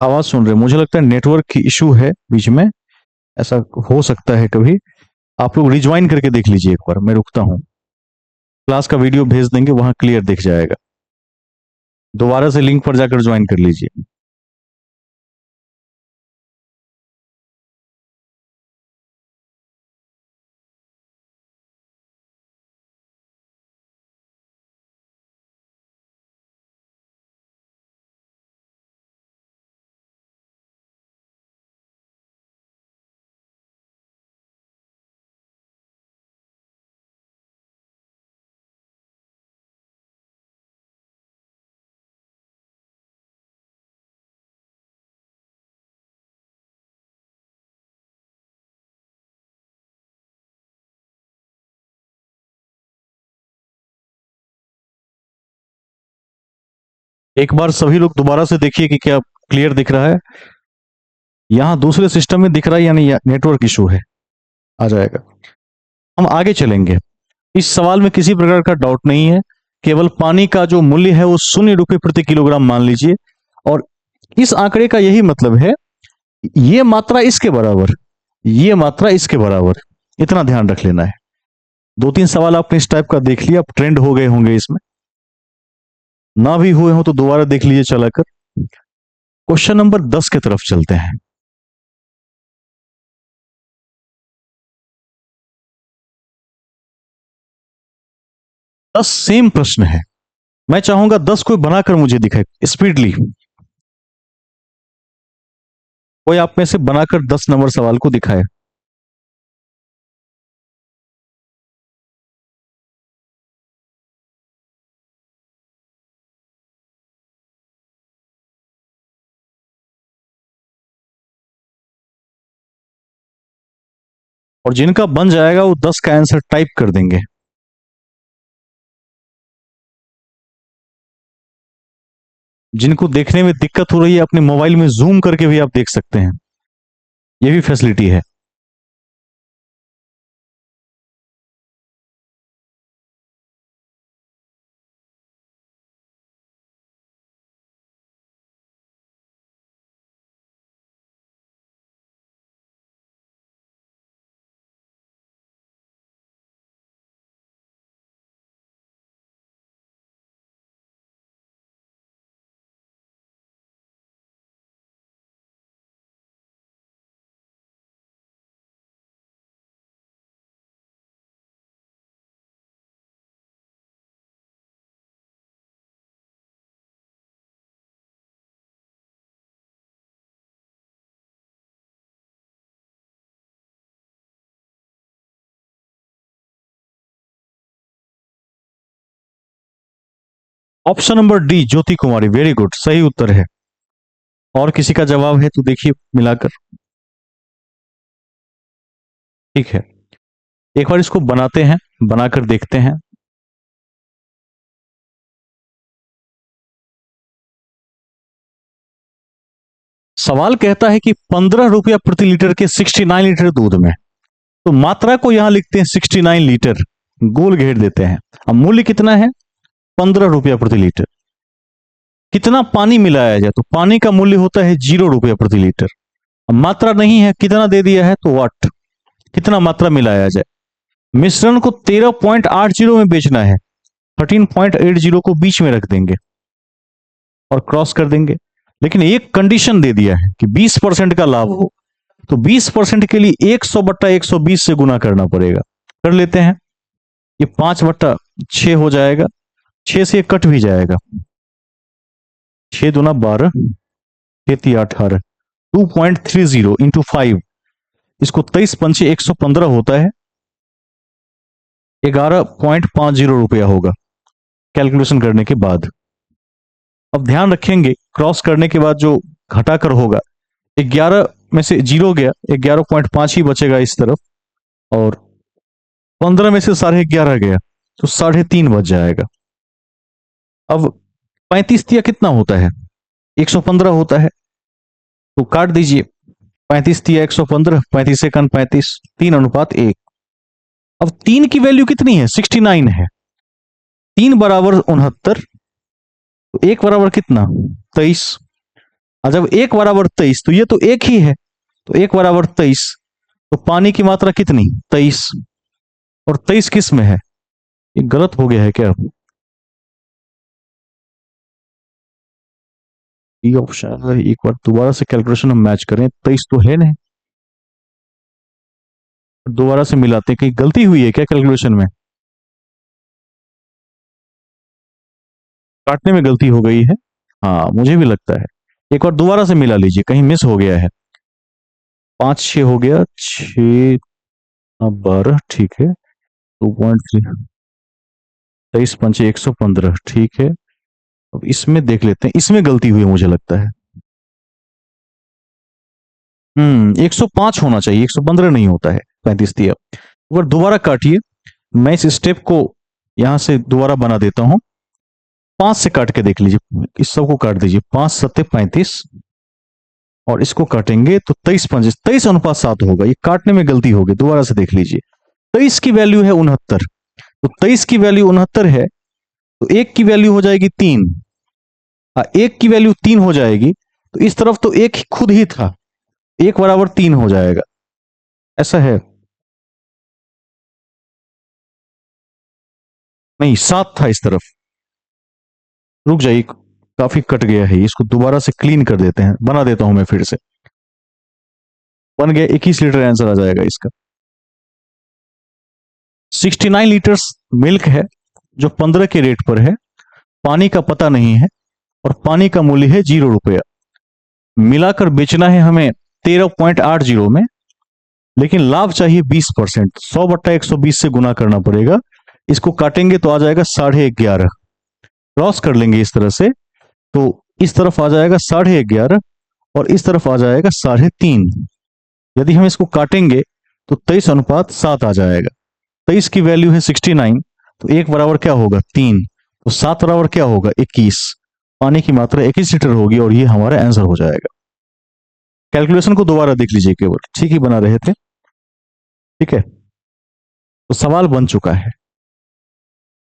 आवाज सुन रहे, मुझे लगता है नेटवर्क की इशू है बीच में, ऐसा हो सकता है कभी। आप लोग रिज्वाइन करके देख लीजिए एक बार, मैं रुकता हूं। क्लास का वीडियो भेज देंगे, वहां क्लियर दिख जाएगा। दोबारा से लिंक पर जाकर ज्वाइन कर लीजिए। एक बार सभी लोग दोबारा से देखिए कि क्या क्लियर दिख रहा है। यहां दूसरे सिस्टम में दिख रहा है, यानी नेटवर्क इशू है, आ जाएगा। हम आगे चलेंगे। इस सवाल में किसी प्रकार का डाउट नहीं है, केवल पानी का जो मूल्य है वो 0 रुपए प्रति किलोग्राम मान लीजिए। और इस आंकड़े का यही मतलब है, ये मात्रा इसके बराबर, ये मात्रा इसके बराबर, इतना ध्यान रख लेना है। 2-3 सवाल आपने इस टाइप का देख लिया, अब ट्रेंड हो गए होंगे इसमें। ना भी हुए हो तो दोबारा देख लीजिए चलाकर। क्वेश्चन नंबर 10 की तरफ चलते हैं। 10 सेम प्रश्न है। मैं चाहूंगा 10 कोई बनाकर मुझे दिखाए स्पीडली। कोई आप में से बनाकर 10 नंबर सवाल को दिखाए। और जिनका बन जाएगा वो 10 का आंसर टाइप कर देंगे। जिनको देखने में दिक्कत हो रही है, अपने मोबाइल में जूम करके भी आप देख सकते हैं, ये भी फैसिलिटी है। ऑप्शन नंबर डी ज्योति कुमारी, वेरी गुड, सही उत्तर है। और किसी का जवाब है तो देखिए मिलाकर। ठीक है, एक बार इसको बनाते हैं, बनाकर देखते हैं। सवाल कहता है कि 15 रुपया प्रति लीटर के 69 लीटर दूध में, तो मात्रा को यहां लिखते हैं 69 लीटर, गोल घेर देते हैं। अब मूल्य कितना है? 15 रुपया प्रति लीटर। कितना पानी मिलाया जाए? तो पानी का मूल्य होता है 0 रुपया प्रति लीटर। अब मात्रा नहीं है, कितना दे दिया है तो वाट, कितना मात्रा मिलाया जाए। मिश्रण को 13.80 में बेचना है, 13.80 को बीच में रख देंगे और क्रॉस कर देंगे। लेकिन एक कंडीशन दे दिया है कि 20% का लाभ हो, तो 20% के लिए 100/120 से गुना करना पड़ेगा। कर लेते हैं, ये 5/6 हो जाएगा, 6 से कट भी जाएगा, 6 दूना 12, 6 18, 2.30 इंटू 5, इसको 23 पंचे 115 होता है, 11.50 रुपया होगा कैलकुलेशन करने के बाद। अब ध्यान रखेंगे, क्रॉस करने के बाद जो घटाकर होगा, 11 में से 0 गया, 11.5 ही बचेगा इस तरफ, और 15 में से 11.5 गया तो 3.5 बच जाएगा। अब 35 तिया कितना होता है? 115 होता है, तो काट दीजिए, 35 तिया 115, 35 से 35, 3:1। अब 3 की वैल्यू कितनी है? 69 है। 3 बराबर 69, तो 1 बराबर कितना? 23। और जब 1 बराबर 23, तो ये तो 1 ही है, तो 1 बराबर 23, तो पानी की मात्रा कितनी? 23। और 23 किस में है? ये गलत हो गया है क्या? ये ऑप्शन है, एक बार दोबारा से कैलकुलेशन हम मैच करें, 23 तो है नहीं, दोबारा से मिलाते हैं, कहीं गलती हुई है क्या कैलकुलेशन में? काटने में गलती हो गई है, हाँ मुझे भी लगता है। एक बार दोबारा से मिला लीजिए, कहीं मिस हो गया है। 5 6 हो गया, 6 12, ठीक है, 2.3, 23 पंचे 115, ठीक है। अब इसमें देख लेते हैं, इसमें गलती हुई है मुझे लगता है। 105 होना चाहिए, 115 नहीं होता है, 35 दिया। एक बार दोबारा काटिए, मैं इस स्टेप को यहां से दोबारा बना देता हूं। 5 से काट के देख लीजिए, इस सबको काट दीजिए, 5 7 35, और इसको काटेंगे तो 23 पंचे 23:7 होगा। ये काटने में गलती होगी, दोबारा से देख लीजिए। 23 की वैल्यू है 69, तो 23 की वैल्यू 69 है, तो 1 की वैल्यू हो जाएगी 3, 1 की वैल्यू 3 हो जाएगी, तो इस तरफ तो 1 खुद ही था, 1 बराबर 3 हो जाएगा, ऐसा है। नहीं, 7 था इस तरफ। रुक जाइए, काफी कट गया है, इसको दोबारा से क्लीन कर देते हैं, बना देता हूं मैं फिर से। बन गया, 21 लीटर आंसर आ जाएगा इसका। 69 लीटर्स मिल्क है, जो 15 के रेट पर है, पानी का पता नहीं है, और पानी का मूल्य है 0 रुपया। मिलाकर बेचना है हमें 13.80 में, लेकिन लाभ चाहिए 20%, 100/120 से गुना करना पड़ेगा। इसको काटेंगे तो आ जाएगा 11.5, क्रॉस कर लेंगे इस तरह से, तो इस तरफ आ जाएगा 11.5 और इस तरफ आ जाएगा 3.5। यदि हम इसको काटेंगे तो 23:7 आ जाएगा। 23 की वैल्यू है 69, तो 1 बराबर क्या होगा? 3, तो 7 बराबर क्या होगा? 21। पानी की मात्रा 21 लीटर होगी, और ये हमारा आंसर हो जाएगा। कैलकुलेशन को दोबारा देख लीजिए, केवल ठीक ही बना रहे थे, ठीक है। तो सवाल बन चुका है,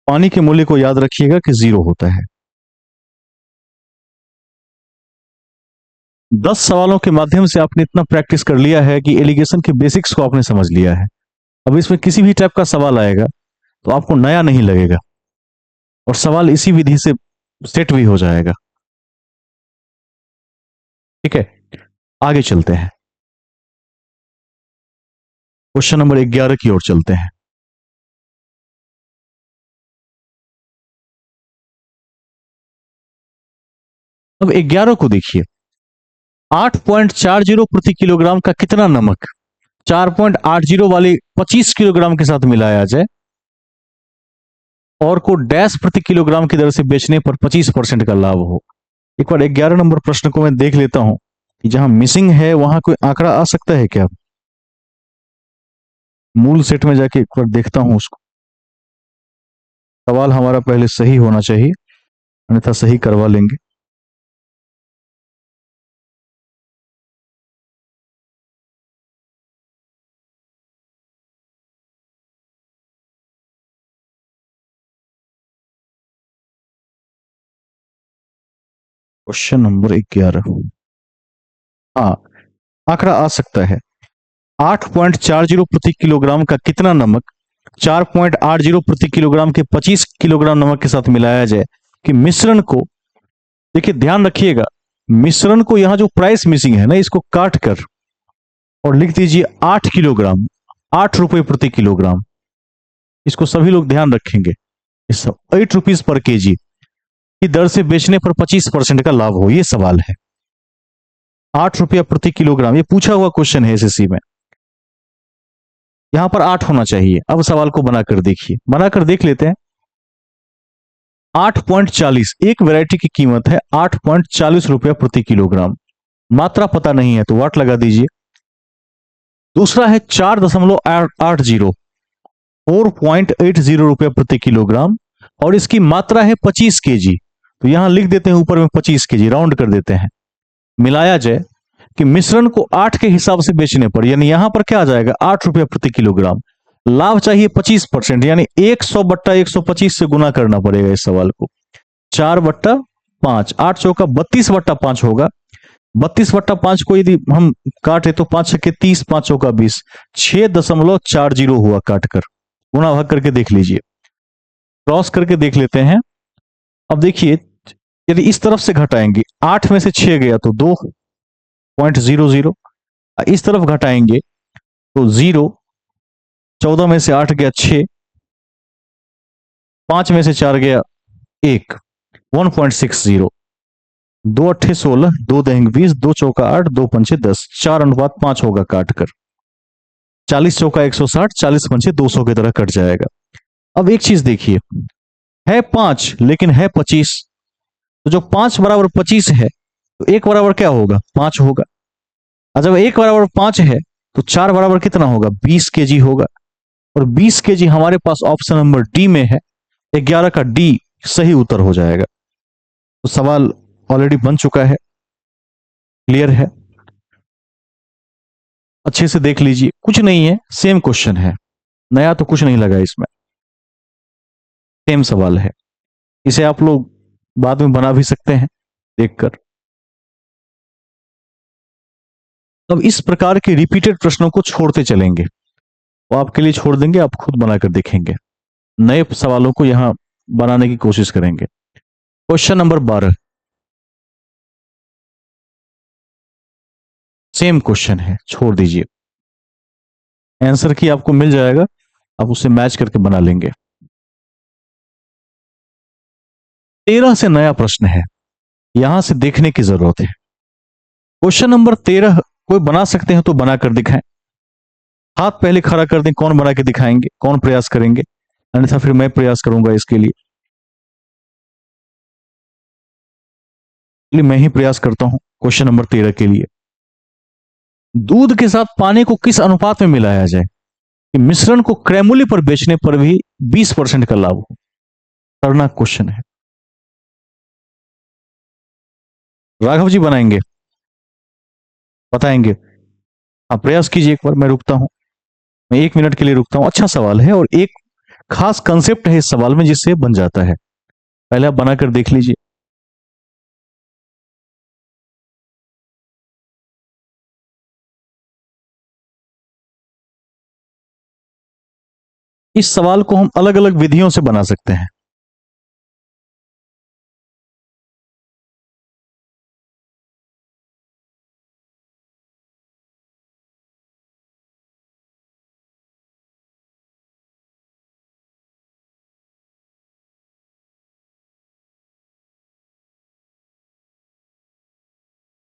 पानी के मूल्य को याद रखिएगा कि 0 होता है। 10 सवालों के माध्यम से आपने इतना प्रैक्टिस कर लिया है कि एलिगेशन के बेसिक्स को आपने समझ लिया है। अब इसमें किसी भी टाइप का सवाल आएगा तो आपको नया नहीं लगेगा, और सवाल इसी विधि से सेट भी हो जाएगा, ठीक है। आगे चलते हैं, क्वेश्चन नंबर 11 की ओर चलते हैं। अब 11 को देखिए, 8.40 प्रति किलोग्राम का कितना नमक 4.80 वाले 25 किलोग्राम के साथ मिलाया जाए, और को डैश प्रति किलोग्राम की दर से बेचने पर 25% का लाभ हो। एक बार 11 नंबर प्रश्न को मैं देख लेता हूं कि जहां मिसिंग है वहां कोई आंकड़ा आ सकता है क्या? मूल सेट में जाके एक बार देखता हूं उसको। सवाल हमारा पहले सही होना चाहिए, अन्यथा सही करवा लेंगे। Question number 11। हाँ, आंकड़ा आ सकता है। 8.40 प्रति किलोग्राम का कितना नमक 4.80 प्रति किलोग्राम के 25 किलोग्राम नमक के साथ मिलाया जाए कि मिश्रण को, देखिए ध्यान रखिएगा, मिश्रण को यहां जो प्राइस मिसिंग है ना, इसको काट कर और लिख दीजिए 8 किलोग्राम, 8 रुपए प्रति किलोग्राम। इसको सभी लोग ध्यान रखेंगे। इस 8 रुपीज पर केजी की दर से बेचने पर 25% का लाभ हो, ये सवाल है। 8 रुपया प्रति किलोग्राम, ये पूछा हुआ क्वेश्चन है एसएससी में। यहां पर 8 होना चाहिए। अब सवाल को बनाकर देखिए, बनाकर देख लेते हैं। 8.40, एक वैरायटी की कीमत है 8.40 रुपया प्रति किलोग्राम। मात्रा पता नहीं है तो वाट लगा दीजिए। दूसरा है 4.80, 4.80 रुपया प्रति किलोग्राम, और इसकी मात्रा है 25 केजी। तो यहां लिख देते हैं ऊपर में 25 केजी, राउंड कर देते हैं। मिलाया जाए कि मिश्रण को 8 के हिसाब से बेचने पर, यानी यहां पर क्या आ जाएगा, 8 रुपया प्रति किलोग्राम। लाभ चाहिए 25%, यानी 100/125 से गुना करना पड़ेगा इस सवाल को। 4/5, 8 चौका 32/5 होगा। 32/5 को यदि हम काटे तो 5 6 30, 5 चौका 20, 6.40 हुआ काटकर। गुणा भाग करके देख लीजिए, क्रॉस करके देख लेते हैं। अब देखिए, यदि इस तरफ से घटाएंगे, 8 में से 6 गया तो 2.00, इस तरफ घटाएंगे तो 0, 14 में से 8 गया 6, 5 में से 4 गया 1, 1.60। 2 8 16, 2 10 20, 2 चौका 8, 2 पंचे 10, 4/5 होगा काटकर। 40 चौका 160, 40 पंचे 200 की तरह कट जाएगा। अब एक चीज देखिए, है 5 लेकिन है 25, तो जो 5 बराबर 25 है तो 1 बराबर क्या होगा, 5 होगा। और जब 1 बराबर 5 है तो 4 बराबर कितना होगा, 20 केजी होगा। और 20 केजी हमारे पास ऑप्शन नंबर डी में है। 11 का डी सही उत्तर हो जाएगा। तो सवाल ऑलरेडी बन चुका है, क्लियर है। अच्छे से देख लीजिए, कुछ नहीं है, सेम क्वेश्चन है, नया तो कुछ नहीं लगा इसमें, सेम सवाल है। इसे आप लोग बाद में बना भी सकते हैं देखकर। अब इस प्रकार के रिपीटेड प्रश्नों को छोड़ते चलेंगे, वो आपके लिए छोड़ देंगे, आप खुद बनाकर देखेंगे। नए सवालों को यहां बनाने की कोशिश करेंगे। क्वेश्चन नंबर 12, सेम क्वेश्चन है, छोड़ दीजिए। आंसर की आपको मिल जाएगा, आप उसे मैच करके बना लेंगे। 13 से नया प्रश्न है, यहां से देखने की जरूरत है। क्वेश्चन नंबर 13 कोई बना सकते हैं तो बनाकर दिखाएं। हाथ पहले खड़ा कर दें, कौन बना के दिखाएंगे, कौन प्रयास करेंगे, अन्यथा फिर मैं प्रयास करूंगा इसके लिए। मैं ही प्रयास करता हूं क्वेश्चन नंबर 13 के लिए। दूध के साथ पानी को किस अनुपात में मिलाया जाए कि मिश्रण को क्रेमुली पर बेचने पर भी 20% का लाभ हो? खतरनाक क्वेश्चन है। राघव जी बनाएंगे, बताएंगे? आप प्रयास कीजिए एक बार, मैं रुकता हूं, मैं 1 मिनट के लिए रुकता हूं। अच्छा सवाल है और एक खास कंसेप्ट है इस सवाल में जिससे बन जाता है। पहले आप बनाकर देख लीजिए। इस सवाल को हम अलग अलग विधियों से बना सकते हैं।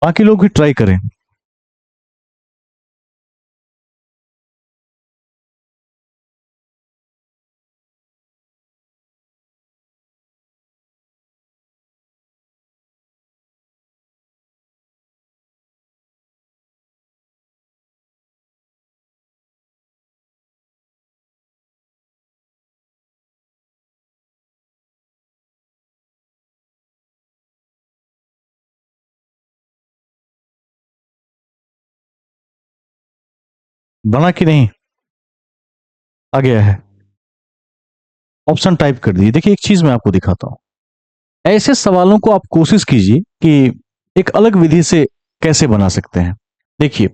बाकी लोग भी ट्राई करें। बना कि नहीं? आ गया है? ऑप्शन टाइप कर दीजिए। देखिए, एक चीज मैं आपको दिखाता हूं। ऐसे सवालों को आप कोशिश कीजिए कि एक अलग विधि से कैसे बना सकते हैं। देखिए,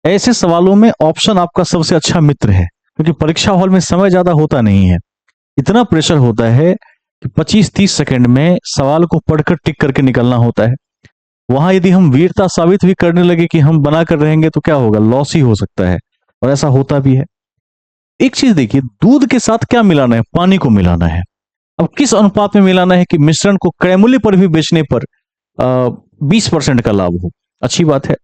ऐसे सवालों में ऑप्शन आपका सबसे अच्छा मित्र है, क्योंकि परीक्षा हॉल में समय ज्यादा होता नहीं है। इतना प्रेशर होता है कि 25-30 सेकंड में सवाल को पढ़कर टिक करके निकलना होता है। वहां यदि हम वीरता साबित भी करने लगे कि हम बना कर रहेंगे, तो क्या होगा? लॉस ही हो सकता है, और ऐसा होता भी है। एक चीज देखिए, दूध के साथ क्या मिलाना है? पानी को मिलाना है। अब किस अनुपात में मिलाना है कि मिश्रण को क्रय मूल्य पर भी बेचने पर 20% का लाभ हो? अच्छी बात है।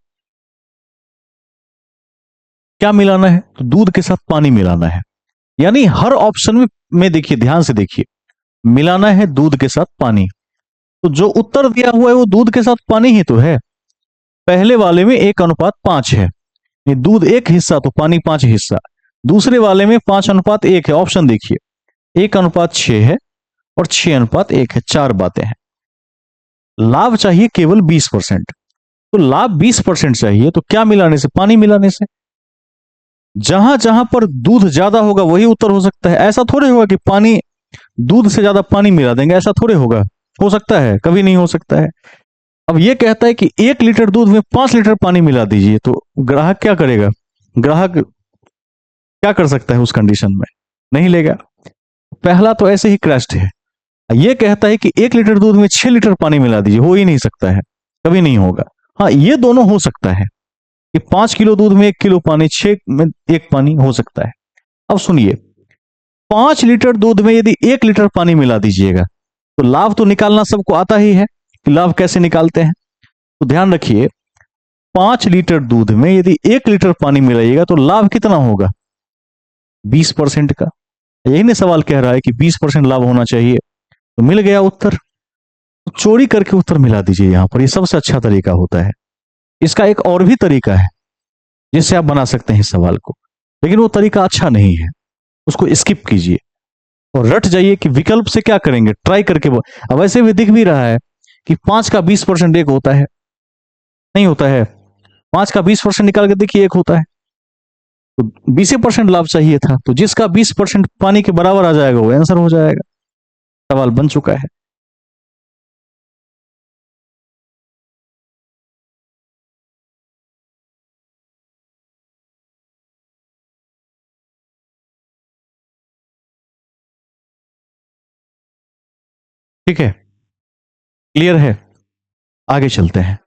क्या मिलाना है? तो दूध के साथ पानी मिलाना है। यानी हर ऑप्शन में देखिए, ध्यान से देखिए, मिलाना है दूध के साथ पानी। तो जो उत्तर दिया हुआ है वो दूध के साथ पानी ही तो है। पहले वाले में 1:5 है, ये दूध एक हिस्सा तो पानी 5 हिस्सा। दूसरे वाले में 5:1 है। ऑप्शन देखिए, 1:6 है और 6:1 है। चार बातें हैं। लाभ चाहिए केवल 20%। तो लाभ 20% चाहिए, तो क्या मिलाने से? पानी मिलाने से। जहां जहां पर दूध ज्यादा होगा वही उत्तर हो सकता है। ऐसा थोड़े होगा कि पानी, दूध से ज्यादा पानी मिला देंगे, ऐसा थोड़े होगा। हो सकता है? कभी नहीं हो सकता है। अब ये कहता है कि 1 लीटर दूध में 5 लीटर पानी मिला दीजिए, तो ग्राहक क्या करेगा? ग्राहक क्या कर सकता है उस कंडीशन में? नहीं लेगा। पहला तो ऐसे ही क्रैश्ड है। ये कहता है कि 1 लीटर दूध में 6 लीटर पानी मिला दीजिए, हो ही नहीं सकता है, कभी नहीं होगा। हाँ, ये दोनों हो सकता है कि 5 किलो दूध में 1 किलो पानी, 6 में 1 पानी हो सकता है। अब सुनिए, 5 लीटर दूध में यदि 1 लीटर पानी मिला दीजिएगा, तो लाभ तो निकालना सबको आता ही है कि लाभ कैसे निकालते हैं। तो ध्यान रखिए, 5 लीटर दूध में यदि 1 लीटर पानी मिलाइएगा तो लाभ कितना होगा? 20% का। यही ना सवाल कह रहा है कि 20% लाभ होना चाहिए। तो मिल गया उत्तर। तो चोरी करके उत्तर मिला दीजिए यहां पर, ये सबसे अच्छा तरीका होता है। इसका एक और भी तरीका है जिससे आप बना सकते हैं इस सवाल को, लेकिन वो तरीका अच्छा नहीं है, उसको स्किप कीजिए और रट जाइए कि विकल्प से क्या करेंगे, ट्राई करके अब ऐसे भी दिख भी रहा है कि 5 का 20% एक होता है। नहीं होता है? 5 का 20% निकाल के देखिए, एक होता है। तो 20% लाभ चाहिए था, तो जिसका 20% पानी के बराबर आ जाएगा वो आंसर हो जाएगा। सवाल बन चुका है। ठीक है, क्लियर है? आगे चलते हैं।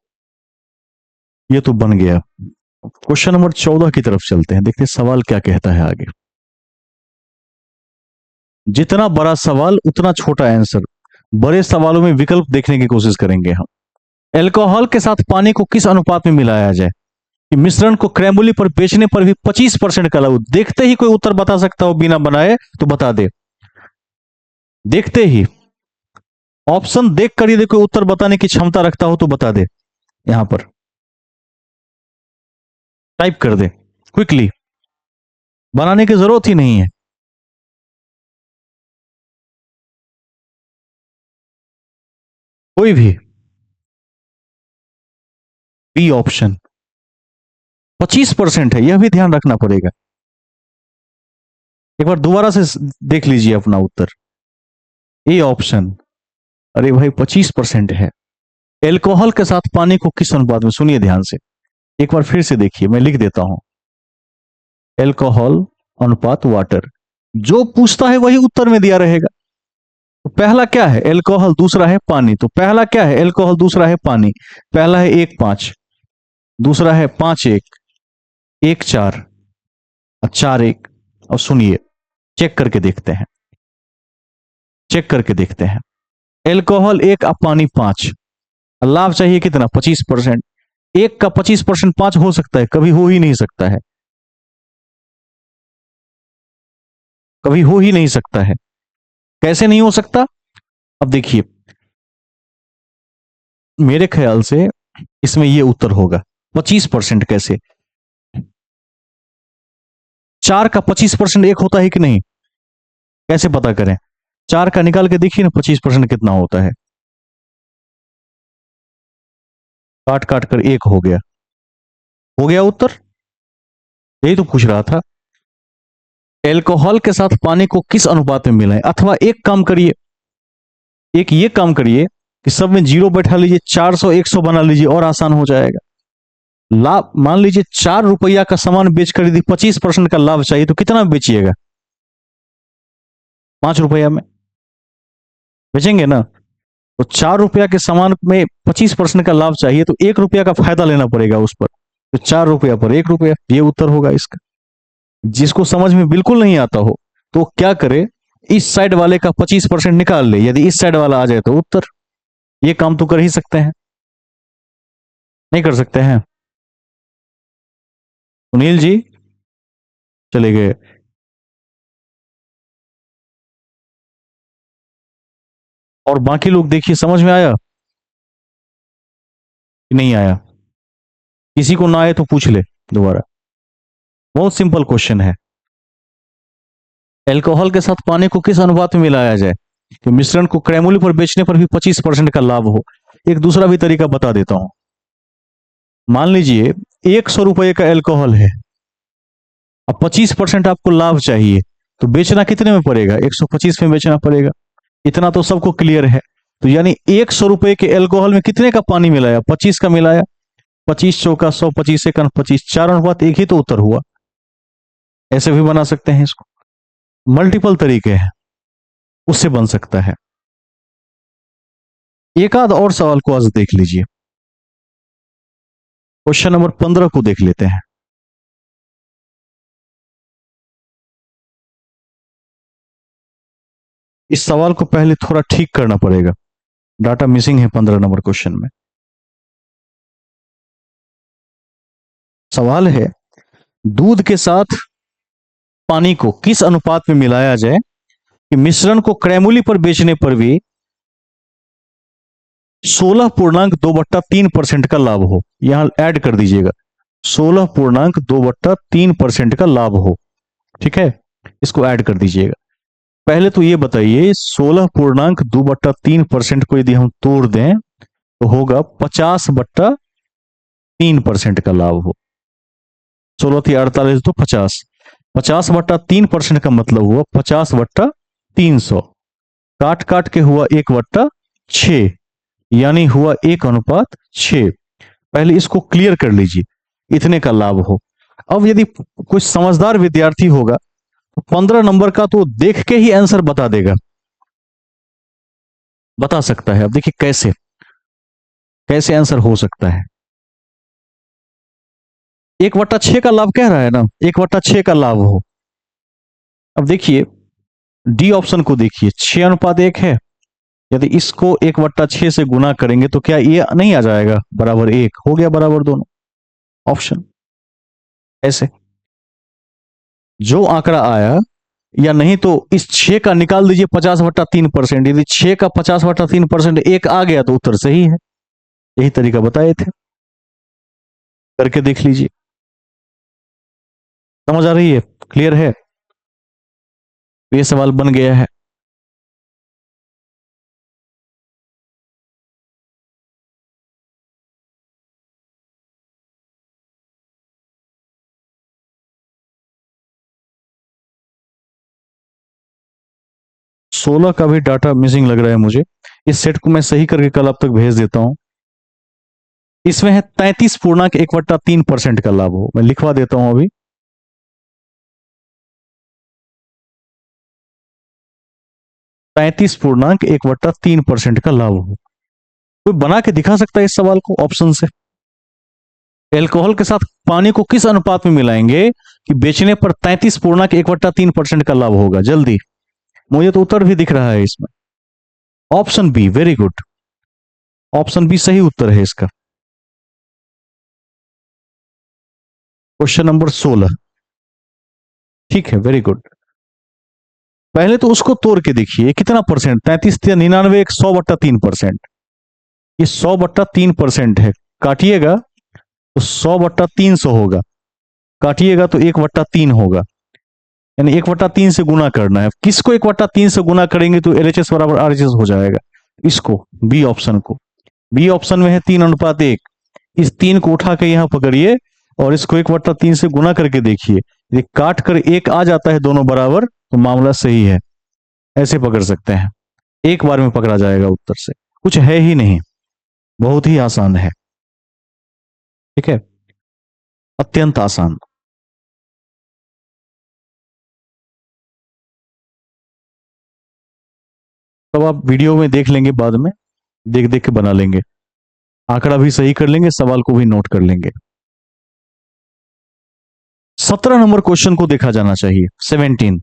ये तो बन गया। क्वेश्चन नंबर 14 की तरफ चलते हैं, देखते हैं सवाल क्या कहता है आगे। जितना बड़ा सवाल उतना छोटा आंसर। बड़े सवालों में विकल्प देखने की कोशिश करेंगे हम। एल्कोहल के साथ पानी को किस अनुपात में मिलाया जाए कि मिश्रण को क्रय पर बेचने पर भी 25% का लाभ? देखते ही कोई उत्तर बता सकता हो बिना बनाए तो बता दे। देखते ही ऑप्शन देखकर यदि कोई उत्तर बताने की क्षमता रखता हो तो बता दे। यहां पर टाइप कर दे क्विकली, बनाने की जरूरत ही नहीं है। कोई भी। बी ऑप्शन 25% है, यह भी ध्यान रखना पड़ेगा। एक बार दोबारा से देख लीजिए अपना उत्तर। ए ऑप्शन, अरे भाई 25% है। एल्कोहल के साथ पानी को किस अनुपात में? सुनिए ध्यान से, एक बार फिर से देखिए, मैं लिख देता हूं। एल्कोहल अनुपात वाटर, जो पूछता है वही उत्तर में दिया रहेगा। तो पहला क्या है? एल्कोहल। दूसरा है पानी। तो पहला क्या है? एल्कोहल। दूसरा है पानी। पहला है 1:5, दूसरा है 5:1, 1:4 और 4:1। और सुनिए, चेक करके देखते हैं, चेक करके देखते हैं। एल्कोहल 1 और पानी 5। लाभ चाहिए कितना? 25%। 1 का 25% 5 हो सकता है? कभी हो ही नहीं सकता है, कभी हो ही नहीं सकता है। कैसे नहीं हो सकता? अब देखिए, मेरे ख्याल से इसमें यह उत्तर होगा। 25% कैसे? 4 का 25% एक होता है कि नहीं? कैसे पता करें? 4 का निकाल के देखिए ना, 25% कितना होता है। काट काट कर एक हो गया। हो गया उत्तर। यही तो पूछ रहा था। एल्कोहल के साथ पानी को किस अनुपात में मिलाएं, अथवा एक काम करिए, एक ये काम करिए कि सब में जीरो बैठा लीजिए, 400 100 बना लीजिए और आसान हो जाएगा। लाभ मान लीजिए 4 रुपया का सामान बेचकर यदि 25% का लाभ चाहिए तो कितना बेचिएगा? 5 रुपया में बेचेंगे ना। तो 4 रुपया के सामान में 25% का लाभ चाहिए तो 1 रुपया का फायदा लेना पड़ेगा उस पर। तो 4 रुपया पर 1 रुपया, ये उत्तर होगा इसका। जिसको समझ में बिल्कुल नहीं आता हो तो क्या करे, इस साइड वाले का 25% निकाल ले, यदि इस साइड वाला आ जाए तो उत्तर। ये काम तो कर ही सकते हैं, नहीं कर सकते हैं? सुनील जी चले गए। और बाकी लोग देखिए, समझ में आया कि नहीं आया? किसी को ना आए तो पूछ ले दोबारा। बहुत सिंपल क्वेश्चन है। एल्कोहल के साथ पानी को किस अनुपात में मिलाया जाए कि मिश्रण को क्रैमुली पर बेचने पर भी 25% का लाभ हो? एक दूसरा भी तरीका बता देता हूं। मान लीजिए 100 रुपये का एल्कोहल है, अब 25% आपको लाभ चाहिए, तो बेचना कितने में पड़ेगा? 125 में बेचना पड़ेगा। इतना तो सबको क्लियर है। तो यानी 100 रुपये के एल्कोहल में कितने का पानी मिलाया? 25 का मिलाया। 25 चौका 100, 25 सेकंड 25, 4 अनुपात 1 ही तो उत्तर हुआ। ऐसे भी बना सकते हैं इसको, मल्टीपल तरीके हैं, उससे बन सकता है। एक आध और सवाल को आज देख लीजिए। क्वेश्चन नंबर 15 को देख लेते हैं। इस सवाल को पहले थोड़ा ठीक करना पड़ेगा, डाटा मिसिंग है 15 नंबर क्वेश्चन में। सवाल है, दूध के साथ पानी को किस अनुपात में मिलाया जाए कि मिश्रण को क्रैमुली पर बेचने पर भी 16.2/3% का लाभ हो? यहां ऐड कर दीजिएगा, 16.2/3% का लाभ हो। ठीक है, इसको ऐड कर दीजिएगा। पहले तो ये बताइए, 16.2/3% को यदि हम तोड़ दें तो होगा 50/3% का लाभ हो। 16 तो 50, 50/3% का मतलब हुआ 50/300, काट काट के हुआ 1/6, यानी हुआ 1:6। पहले इसको क्लियर कर लीजिए, इतने का लाभ हो। अब यदि कोई समझदार विद्यार्थी होगा तो 15 नंबर का तो देख के ही आंसर बता देगा, बता सकता है। अब देखिए कैसे कैसे आंसर हो सकता है। 1/6 का लाभ कह रहा है ना, 1/6 का लाभ हो। अब देखिए डी ऑप्शन को देखिए, 6:1 है। यदि इसको 1/6 से गुना करेंगे तो क्या ये नहीं आ जाएगा बराबर 1? हो गया बराबर दोनों ऑप्शन। ऐसे जो आंकड़ा आया, या नहीं तो इस 6 का निकाल दीजिए 50/3%। यदि 6 का 50/3% एक आ गया तो उत्तर सही है। यही तरीका बताए थे, करके देख लीजिए। समझ आ रही है? क्लियर है? ये सवाल बन गया है। सोलह का भी डाटा मिसिंग लग रहा है मुझे। इस सेट को मैं सही करके कल आप तक भेज देता हूं। इसमें है 33.1/3% का लाभ हो। मैं लिखवा देता हूं अभी, 33.1/3% का लाभ हो। कोई बना के दिखा सकता है इस सवाल को ऑप्शन से? एल्कोहल के साथ पानी को किस अनुपात में मिलाएंगे कि बेचने पर 33.1/3% का लाभ होगा? जल्दी, मुझे तो उत्तर भी दिख रहा है इसमें। Option B, very good, option B सही उत्तर है इसका। क्वेश्चन नंबर 16, ठीक है, वेरी गुड। पहले तो उसको तोड़ के देखिए, कितना परसेंट? 33 या 99, 100/3%। ये 100/3% है। काटिएगा तो 100/300 होगा, काटिएगा तो 1/3 होगा, यानी 1/3 से गुना करना है। किसको 1/3 से गुना करेंगे तो LHS बराबर RHS हो जाएगा? इसको, बी ऑप्शन को। बी ऑप्शन में है 3:1। इस 3 को उठा के यहां पकड़िए, और इसको 1/3 से गुना करके देखिए, यदि काट कर 1 आ जाता है दोनों बराबर तो मामला सही है। ऐसे पकड़ सकते हैं, एक बार में पकड़ा जाएगा उत्तर से, कुछ है ही नहीं, बहुत ही आसान है। ठीक है, अत्यंत आसान। तब आप वीडियो में देख लेंगे, बाद में देख देख के बना लेंगे, आंकड़ा भी सही कर लेंगे, सवाल को भी नोट कर लेंगे। 17 नंबर क्वेश्चन को देखा जाना चाहिए। 17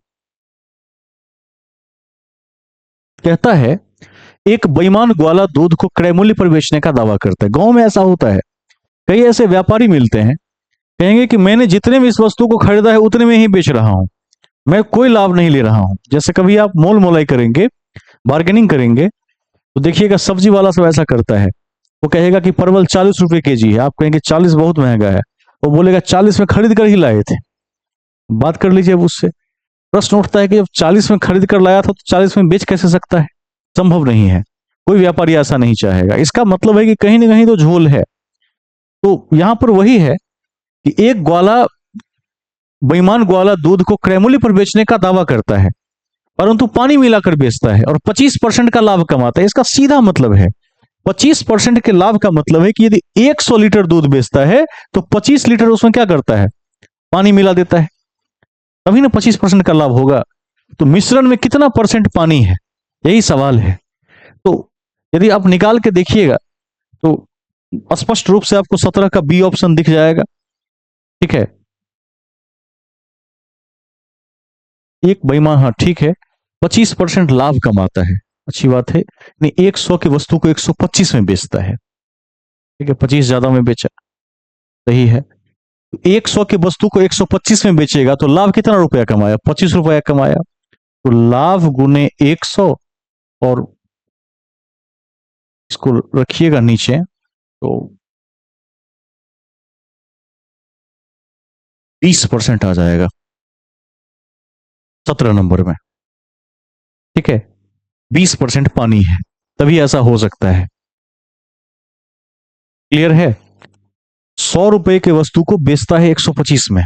कहता है, एक बेईमान ग्वाला दूध को क्रय मूल्य पर बेचने का दावा करता है। गांव में ऐसा होता है, कई ऐसे व्यापारी मिलते हैं, कहेंगे कि मैंने जितने में इस वस्तु को खरीदा है उतने में ही बेच रहा हूं, मैं कोई लाभ नहीं ले रहा हूं। जैसे कभी आप मोल मोलाई करेंगे, बार्गेनिंग करेंगे, तो देखिएगा सब्जी वाला सब ऐसा करता है। वो कहेगा कि परवल 40 रुपए केजी है, आप कहेंगे 40 बहुत महंगा है, वो बोलेगा 40 में खरीद कर ही लाए थे। बात कर लीजिए अब उससे। प्रश्न उठता है कि जब 40 में खरीद कर लाया था तो 40 में बेच कैसे सकता है? संभव नहीं है, कोई व्यापारी ऐसा नहीं चाहेगा। इसका मतलब है कि कहीं ना कहीं तो झोल है। तो यहां पर वही है कि एक ग्वाला, बेईमान ग्वाला दूध को क्रय मूल्य पर बेचने का दावा करता है, परंतु पानी मिलाकर बेचता है और 25% का लाभ कमाता है। इसका सीधा मतलब है, 25% के लाभ का मतलब है कि यदि 100 लीटर दूध बेचता है तो 25 लीटर उसमें क्या करता है? पानी मिला देता है, तभी ना 25% का लाभ होगा। तो मिश्रण में कितना परसेंट पानी है, यही सवाल है। तो यदि आप निकाल के देखिएगा तो स्पष्ट रूप से आपको 17 का बी ऑप्शन दिख जाएगा। ठीक है, एक बेईमान, हाँ ठीक है, 25% लाभ कमाता है, अच्छी बात है। नहीं, 100 की वस्तु को 125 में बेचता है। ठीक है, 25 ज्यादा में बेचा, सही है। 100 की वस्तु को 125 में बेचेगा तो लाभ कितना रुपया कमाया? 25 रुपया कमाया। तो लाभ गुने 100, और इसको रखिएगा नीचे, तो 20% आ जाएगा 17 नंबर में। ठीक है, 20% पानी है, तभी ऐसा हो सकता है। क्लियर है? 100 रुपए के वस्तु को बेचता है 125 में,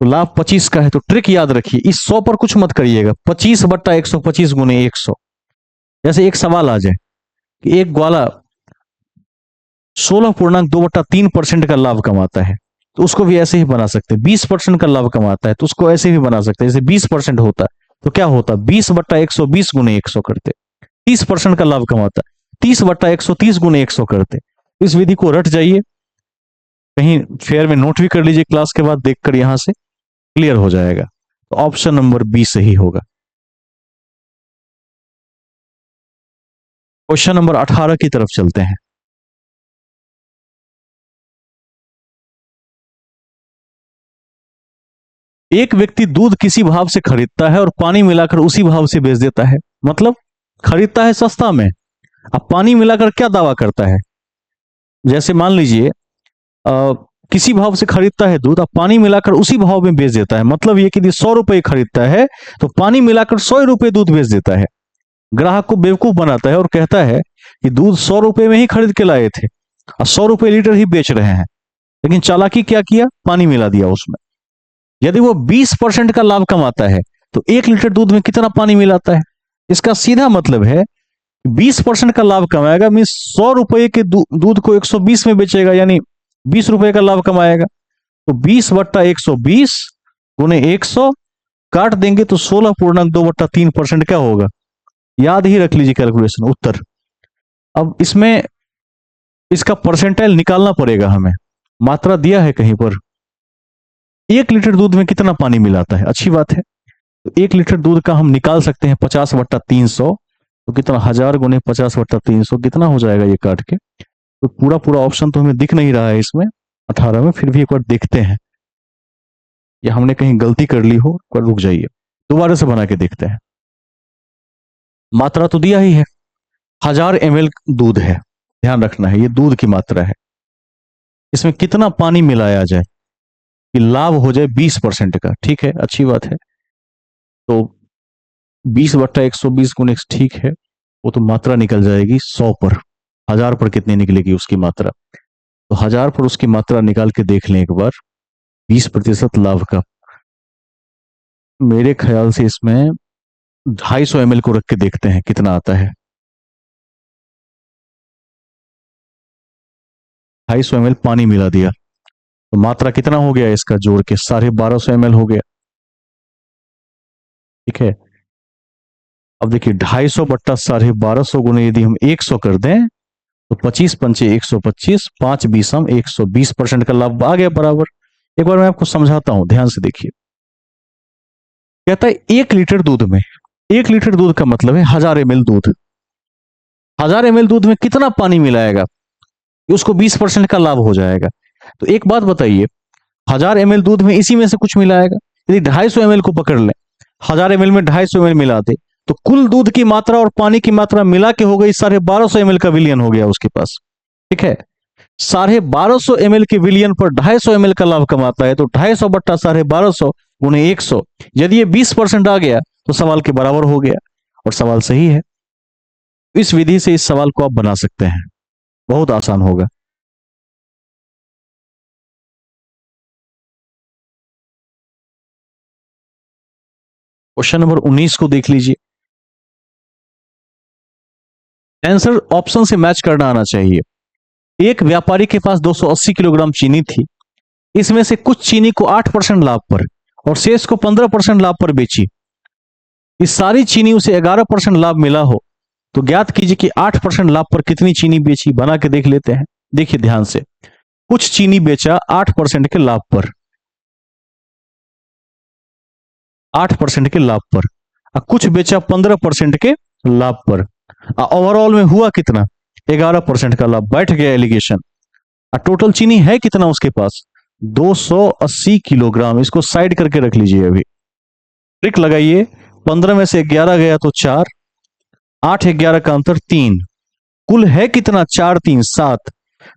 तो लाभ 25 का है। तो ट्रिक याद रखिए, इस 100 पर कुछ मत करिएगा, 25/125 गुने 100। जैसे एक सवाल आ जाए कि एक ग्वाला 16.2/3% का लाभ कमाता है, तो उसको भी ऐसे ही बना सकते हैं। 20% का लाभ कमाता है तो उसको ऐसे भी बना सकते हैं, जैसे 20% होता है तो क्या होता, 20/120 गुने 100 करते। 30% का लाभ कमाता है, 30/130 गुने 100 करते। इस विधि को रट जाइए, कहीं फेयर में नोट भी कर लीजिए, क्लास के बाद देखकर, यहां से क्लियर हो जाएगा। तो ऑप्शन नंबर बी सही होगा। क्वेश्चन नंबर 18 की तरफ चलते हैं। एक व्यक्ति दूध किसी भाव से खरीदता है और पानी मिलाकर उसी भाव से बेच देता है। मतलब खरीदता है सस्ता में, अब पानी मिलाकर क्या दावा करता है? जैसे मान लीजिए किसी भाव से खरीदता है दूध, अब पानी मिलाकर उसी भाव में बेच देता है। मतलब ये कि यदि 100 रुपए खरीदता है तो पानी मिलाकर 100 रुपए दूध बेच देता है। ग्राहक को बेवकूफ बनाता है और कहता है कि दूध 100 रुपए में ही खरीद के लाए थे और 100 रुपए लीटर ही बेच रहे हैं। लेकिन चालाकी क्या किया, पानी मिला दिया उसमें। यदि वो 20% का लाभ कमाता है तो 1 लीटर दूध में कितना पानी मिलाता है? इसका सीधा मतलब है 20% का लाभ कमाएगा, मीन 100 रुपए के दूध को 120 में बेचेगा, यानी 20 रुपए का लाभ कमाएगा। तो 20/120 गुने 100 काट देंगे तो 16.2/3% क्या होगा? याद ही रख लीजिए कैलकुलेशन, उत्तर। अब इसमें इसका परसेंटाइल निकालना पड़ेगा हमें, मात्रा दिया है कहीं पर। 1 लीटर दूध में कितना पानी मिलाता है? अच्छी बात है, तो 1 लीटर दूध का हम निकाल सकते हैं 50/300। तो कितना, 1000 गुने 50/300 कितना हो जाएगा ये काट के? तो पूरा पूरा ऑप्शन तो हमें दिख नहीं रहा है इसमें 18 में, फिर भी एक बार देखते हैं, या हमने कहीं गलती कर ली हो। एक बार रुक जाइए, दोबारा से बना के देखते हैं। मात्रा तो दिया ही है, 1000 ml दूध है, ध्यान रखना है ये दूध की मात्रा है। इसमें कितना पानी मिलाया जाए कि लाभ हो जाए 20% का? ठीक है, अच्छी बात है। तो 20/120 गुने, ठीक है, वो तो मात्रा निकल जाएगी 100 पर। 1000 पर कितनी निकलेगी उसकी मात्रा? तो 1000 पर उसकी मात्रा निकाल के देख लें एक बार, 20% लाभ का। मेरे ख्याल से इसमें 250 ml को रख के देखते हैं कितना आता है। 250 ml पानी मिला दिया तो मात्रा कितना हो गया इसका जोड़ के, 1250 ml हो गया। ठीक है, अब देखिए 250 बट्टा 1250 गुने यदि हम 100 कर दें तो 25 पंचे 125, 5 20 हम 120% का लाभ आ गया बराबर। एक बार मैं आपको समझाता हूं, ध्यान से देखिए। कहता है 1 लीटर दूध में, 1 लीटर दूध का मतलब है 1000 ml दूध। 1000 ml दूध में कितना पानी मिलाएगा, उसको 20% का लाभ हो जाएगा। तो एक बात बताइए, 1000 ml दूध में इसी में से कुछ मिलाएगा। यदि 250 ml को पकड़ लें, 1000 ml में 250 ml मिला दे तो कुल दूध की मात्रा और पानी की मात्रा मिला के हो गई 1250 ml का विलियन हो गया उसके पास। ठीक है, 1250 ml के विलियन पर 250 ml का लाभ कमाता है, तो 250 बट्टा 1250 गुने 100, यदि ये 20% आ गया तो सवाल के बराबर हो गया और सवाल सही है। इस विधि से इस सवाल को आप बना सकते हैं, बहुत आसान होगा। क्वेश्चन नंबर 19 को देख लीजिए। आंसर ऑप्शन से मैच करना आना चाहिए। एक व्यापारी के पास 280 किलोग्राम चीनी थी। इसमें से कुछ चीनी को 8% लाभ पर और शेष को 15% लाभ पर बेची। इस सारी चीनी उसे 11% लाभ मिला हो तो ज्ञात कीजिए कि 8% लाभ पर कितनी चीनी बेची। बना के देख लेते हैं। देखिए ध्यान से, कुछ चीनी बेचा 8% के लाभ पर, 8% के लाभ पर, और कुछ बेचा 15% के लाभ पर। ओवरऑल में हुआ कितना, 11% का लाभ। बैठ गया एलिगेशन। टोटल चीनी है कितना उसके पास, 280 किलोग्राम। इसको साइड करके रख लीजिए। अभी ट्रिक लगाइए, 15 में से 11 गया तो 4, 8 11 का अंतर 3, कुल है कितना, 4 3 7,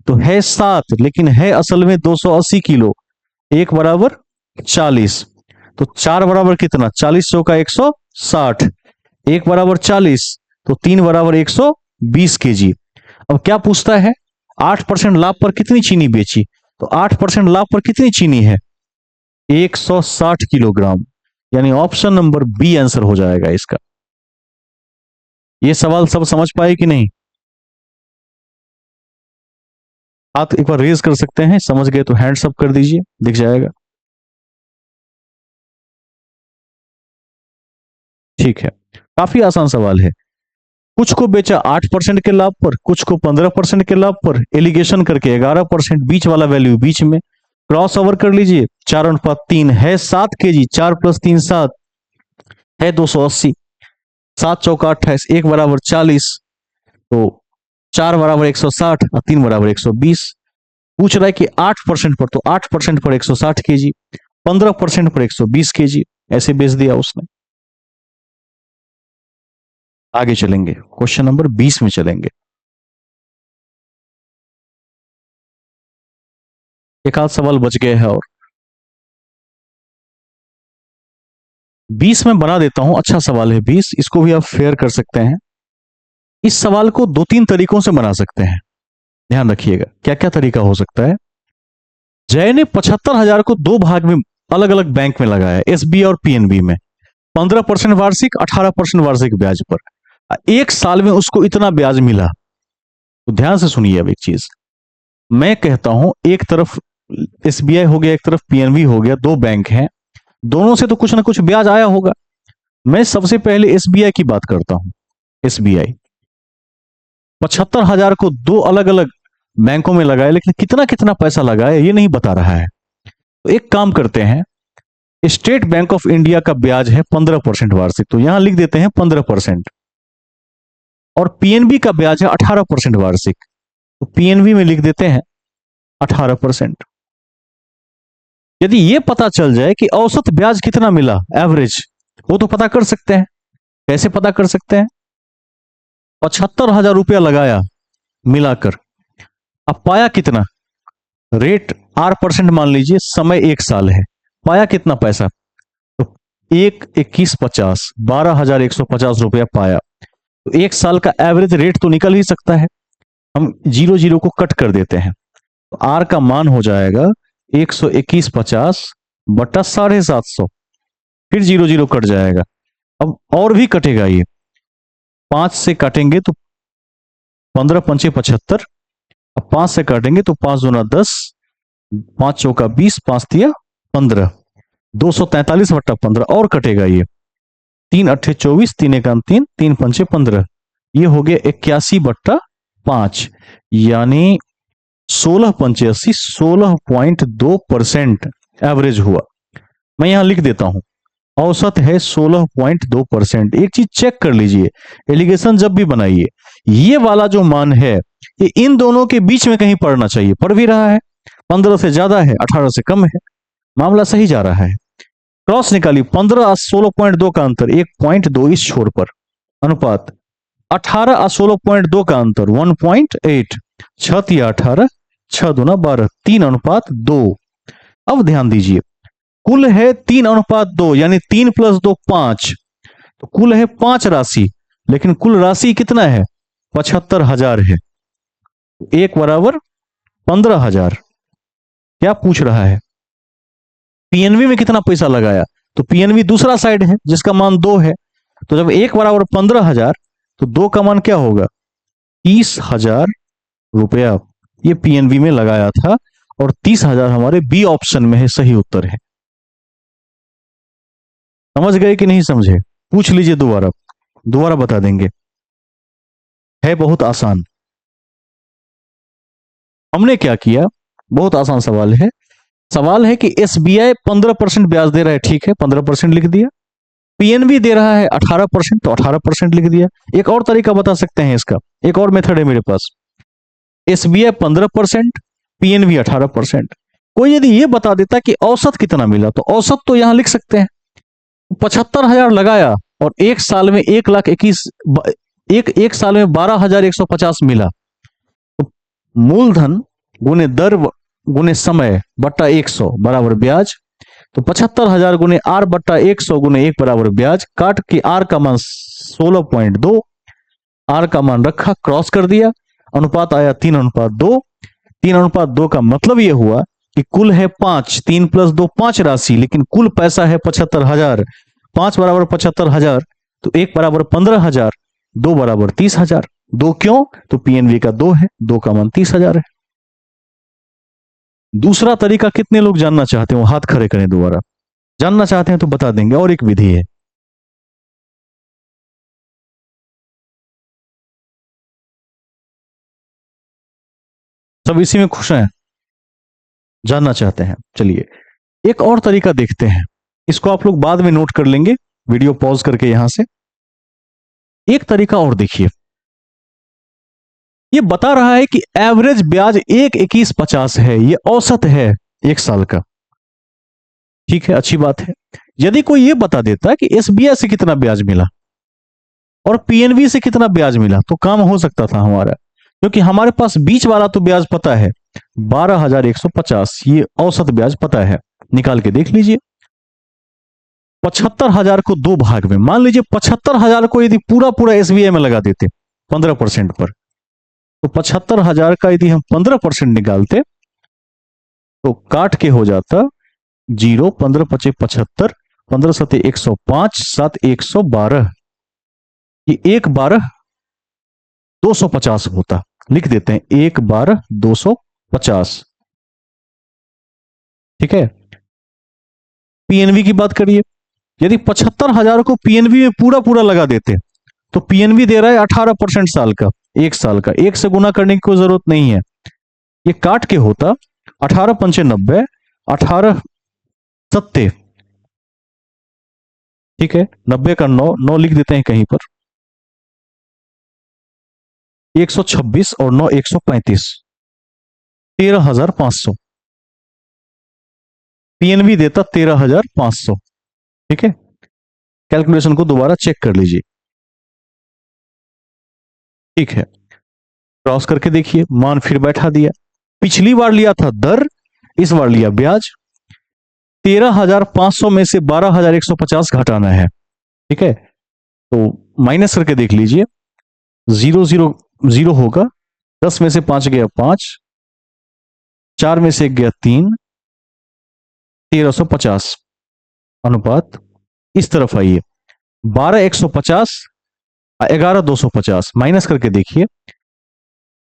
तो है 7, लेकिन है असल में 280 किलो। 1 बराबर 40, तो 4 बराबर कितना, 40 100 का 160, 1 बराबर 40, तो 3 बराबर 120 केजी। अब क्या पूछता है, 8% लाभ पर कितनी चीनी बेची, तो 8% लाभ पर कितनी चीनी है, 160 किलोग्राम। यानी ऑप्शन नंबर बी आंसर हो जाएगा इसका। यह सवाल सब समझ पाए कि नहीं? आप एक बार रेज कर सकते हैं, समझ गए तो हैंड्स अप कर दीजिए, दिख जाएगा। ठीक है, काफी आसान सवाल है। कुछ को बेचा 8% के लाभ पर, कुछ को 15% के लाभ पर, एलिगेशन करके 11%, बीच वाला वैल्यू बीच में क्रॉस ओवर कर लीजिए। 4/3 है 7 केजी, 4 + 3 7 है 280, 7 चौका 28, 1 बराबर 40, तो 4 बराबर 160 और 3 बराबर 120। पूछ रहा है कि 8% पर, तो 8% पर 160 केजी, 15% पर 120 केजी, ऐसे बेच दिया उसने। आगे चलेंगे, क्वेश्चन नंबर 20 में चलेंगे। एक आध सवाल बच गया है और 20 में बना देता हूं। अच्छा सवाल है 20, इसको भी आप फेयर कर सकते हैं। इस सवाल को 2-3 तरीकों से बना सकते हैं, ध्यान रखिएगा क्या क्या तरीका हो सकता है। जय ने 75,000 को 2 भाग में अलग अलग बैंक में लगाया, एसबीआई और पीएनबी में, 15% वार्षिक, 18% वार्षिक ब्याज पर। एक साल में उसको इतना ब्याज मिला। तो ध्यान से सुनिए अब एक चीज, मैं कहता हूं एक तरफ एसबीआई हो गया, एक तरफ पीएनबी हो गया, 2 बैंक हैं, दोनों से तो कुछ ना कुछ ब्याज आया होगा। मैं सबसे पहले एसबीआई की बात करता हूं। एसबीआई 75,000 को 2 अलग अलग बैंकों में लगाया, लेकिन कितना कितना पैसा लगाया ये नहीं बता रहा है। तो एक काम करते हैं, स्टेट बैंक ऑफ इंडिया का ब्याज है 15% वार्षिक, तो यहां लिख देते हैं 15%। और पीएनबी का ब्याज है 18% वार्षिक, तो पीएनबी में लिख देते हैं 18%। यदि यह पता चल जाए कि औसत ब्याज कितना मिला, एवरेज, वो तो पता कर सकते हैं। कैसे पता कर सकते हैं, 75,000 रुपया लगाया मिलाकर, अब पाया कितना, रेट 8% मान लीजिए, समय 1 साल है, पाया कितना पैसा, तो 1 21 50, 12,150 रुपया पाया। तो 1 साल का एवरेज रेट तो निकल ही सकता है। हम 0 0 को कट कर देते हैं, तो आर का मान हो जाएगा 121.50 बटा 750, फिर 0 0 कट जाएगा। अब और भी कटेगा ये, 5 से काटेंगे तो 15 पंचे 75, अब 5 से काटेंगे तो 5 दूना 10, 5 चौका 20, 5 तिया 15, 243 बट्टा 15 और कटेगा ये, 3 अट्ठे 24, 3 एकान 3, 3 पंचे 15, ये हो गया 81/5, यानी 16 पंचे 80, 16.2% एवरेज हुआ। मैं यहां लिख देता हूं, औसत है 16.2%। एक चीज चेक कर लीजिए, एलिगेशन जब भी बनाइए, ये वाला जो मान है ये इन दोनों के बीच में कहीं पड़ना चाहिए, पड़ भी रहा है, 15 से ज्यादा है, 18 से कम है, मामला सही जा रहा है। क्रॉस निकाली, 15 और 16.2 का अंतर 1.2 इस छोर पर, अनुपात 18 और 16.2 का अंतर 1.8, 6 तिया 18, 6 दूना 12, 3:2। अब ध्यान दीजिए, कुल है 3:2, यानी 3 + 2 5, तो कुल है 5 राशि, लेकिन कुल राशि कितना है, 75,000 है। 1 बराबर 15,000। क्या पूछ रहा है, पीएनबी में कितना पैसा लगाया, तो पीएनबी दूसरा साइड है जिसका मान 2 है, तो जब 1 बराबर 15,000 तो 2 का मान क्या होगा, 30,000 रुपया ये पीएनबी में लगाया था, और 30,000 हमारे बी ऑप्शन में है, सही उत्तर है। समझ गए कि नहीं समझे, पूछ लीजिए दोबारा, दोबारा बता देंगे, है बहुत आसान। हमने क्या किया, बहुत आसान सवाल है। सवाल है कि एसबीआई 15% ब्याज दे रहा है, ठीक है 15% लिख दिया। पीएनबी दे रहा है 18%, तो 18% लिख दिया। एक और तरीका बता सकते हैं इसका, एक और मेथड है मेरे पास, एसबीआई 15%, पीएनबी 18%। कोई यदि ये बता देता कि औसत कितना मिला, तो औसत तो यहां लिख सकते हैं, 75,000 लगाया और एक साल में 1,21,000, एक साल में 12,150 मिला, तो मूलधन गुने दर गुने समय बट्टा 100 बराबर ब्याज, तो 75,000 गुने आर बट्टा 100 गुने 1 बराबर ब्याज, काट के आर का मान 16.2, आर का मान रखा, क्रॉस कर दिया, अनुपात आया 3:2। 3:2 का मतलब यह हुआ कि कुल है 5, 3 + 2 5 राशि, लेकिन कुल पैसा है 75,000। 5 बराबर 75,000, तो 1 बराबर 15,000, 2 बराबर 30,000। 2 क्यों, तो पीएनबी का 2 है, 2 का मान 30,000 है। दूसरा तरीका कितने लोग जानना चाहते हो, हाथ खड़े करें, दोबारा जानना चाहते हैं तो बता देंगे, और एक विधि है। सब इसी में खुश हैं, जानना चाहते हैं, चलिए एक और तरीका देखते हैं, इसको आप लोग बाद में नोट कर लेंगे, वीडियो पॉज करके यहां से। एक तरीका और देखिए, ये बता रहा है कि एवरेज ब्याज 1,21,50 है, ये औसत है एक साल का, ठीक है, अच्छी बात है। यदि कोई ये बता देता कि एसबीआई से कितना ब्याज मिला और पीएनबी से कितना ब्याज मिला, तो काम हो सकता था हमारा, क्योंकि हमारे पास बीच वाला तो ब्याज पता है 12,150, ये औसत ब्याज पता है, निकाल के देख लीजिए। 75,000 को 2 भाग में, मान लीजिए 75,000 को यदि पूरा पूरा एसबीआई में लगा देते 15% पर, तो 75,000 का यदि हम 15% निकालते तो काट के हो जाता 0, 15 पचे 75, 15 सते 105, 7 112, ये 1/12 250 होता, लिख देते हैं 1/12 250, ठीक है। पीएनबी की बात करिए, यदि 75,000 को पीएनबी में पूरा पूरा लगा देते, तो पीएनबी दे रहा है 18% साल का, एक साल का, एक से गुना करने की कोई जरूरत नहीं है, ये काट के होता 18 पंचे 90, 18 सत्ते, ठीक है, 90 का 9, 9 लिख देते हैं कहीं पर, 126 और 9 135, 13,500, पीएनबी देता 13,500, ठीक है। कैलकुलेशन को दोबारा चेक कर लीजिए, ठीक है, क्रॉस करके देखिए, मान फिर बैठा दिया, पिछली बार लिया था दर, इस बार लिया ब्याज, 13,500 में से 12,150 घटाना है, ठीक है, तो माइनस करके देख लीजिए, 0 0 0 होगा, 10 में से 5 गया 5, 4 में से 1 गया 3, 1350 अनुपात इस तरफ आइए, 12 150, 11 250, माइनस करके देखिए,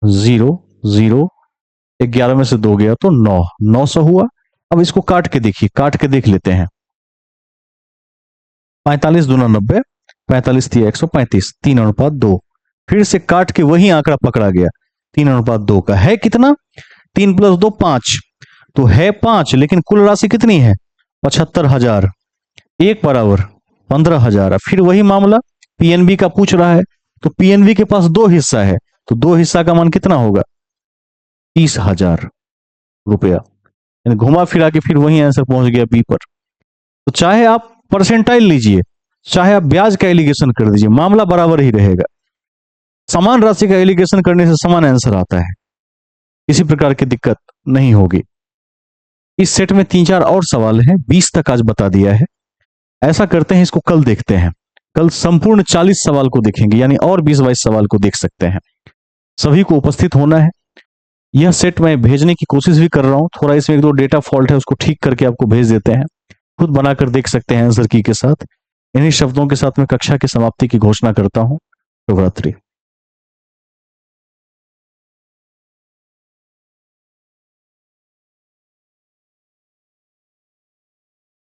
0 0, 11 में से 2 गया तो 9, 900 हुआ। अब इसको काट के देखिए, काट के देख लेते हैं। 45 दूना 90, 45 तिया 135, 3:2। फिर से काट के वही आंकड़ा पकड़ा गया, 3:2 का है कितना, 3 + 2 5, तो है 5, लेकिन कुल राशि कितनी है, 75,000, 1 बराबर 15,000। फिर वही मामला पीएनबी का पूछ रहा है, तो पीएनबी के पास 2 हिस्सा है, तो 2 हिस्सा का मान कितना होगा, 30,000 रुपया। घुमा फिरा के फिर वही आंसर पहुंच गया बी पर। तो चाहे आप परसेंटाइल लीजिए, चाहे आप ब्याज का एलिगेशन कर दीजिए, मामला बराबर ही रहेगा। समान राशि का एलिगेशन करने से समान आंसर आता है, किसी प्रकार की दिक्कत नहीं होगी। इस सेट में 3-4 और सवाल हैं, 20 तक आज बता दिया है। ऐसा करते हैं, इसको कल देखते हैं, कल संपूर्ण 40 सवाल को देखेंगे, यानी और 20-22 सवाल को देख सकते हैं। सभी को उपस्थित होना है। यह सेट मैं भेजने की कोशिश भी कर रहा हूं, थोड़ा इसमें 1-2 डेटा फॉल्ट है, उसको ठीक करके आपको भेज देते हैं, खुद बनाकर देख सकते हैं आंसर की के साथ। इन्हीं शब्दों के साथ मैं कक्षा की समाप्ति की घोषणा करता हूं। शुभ रात्रि।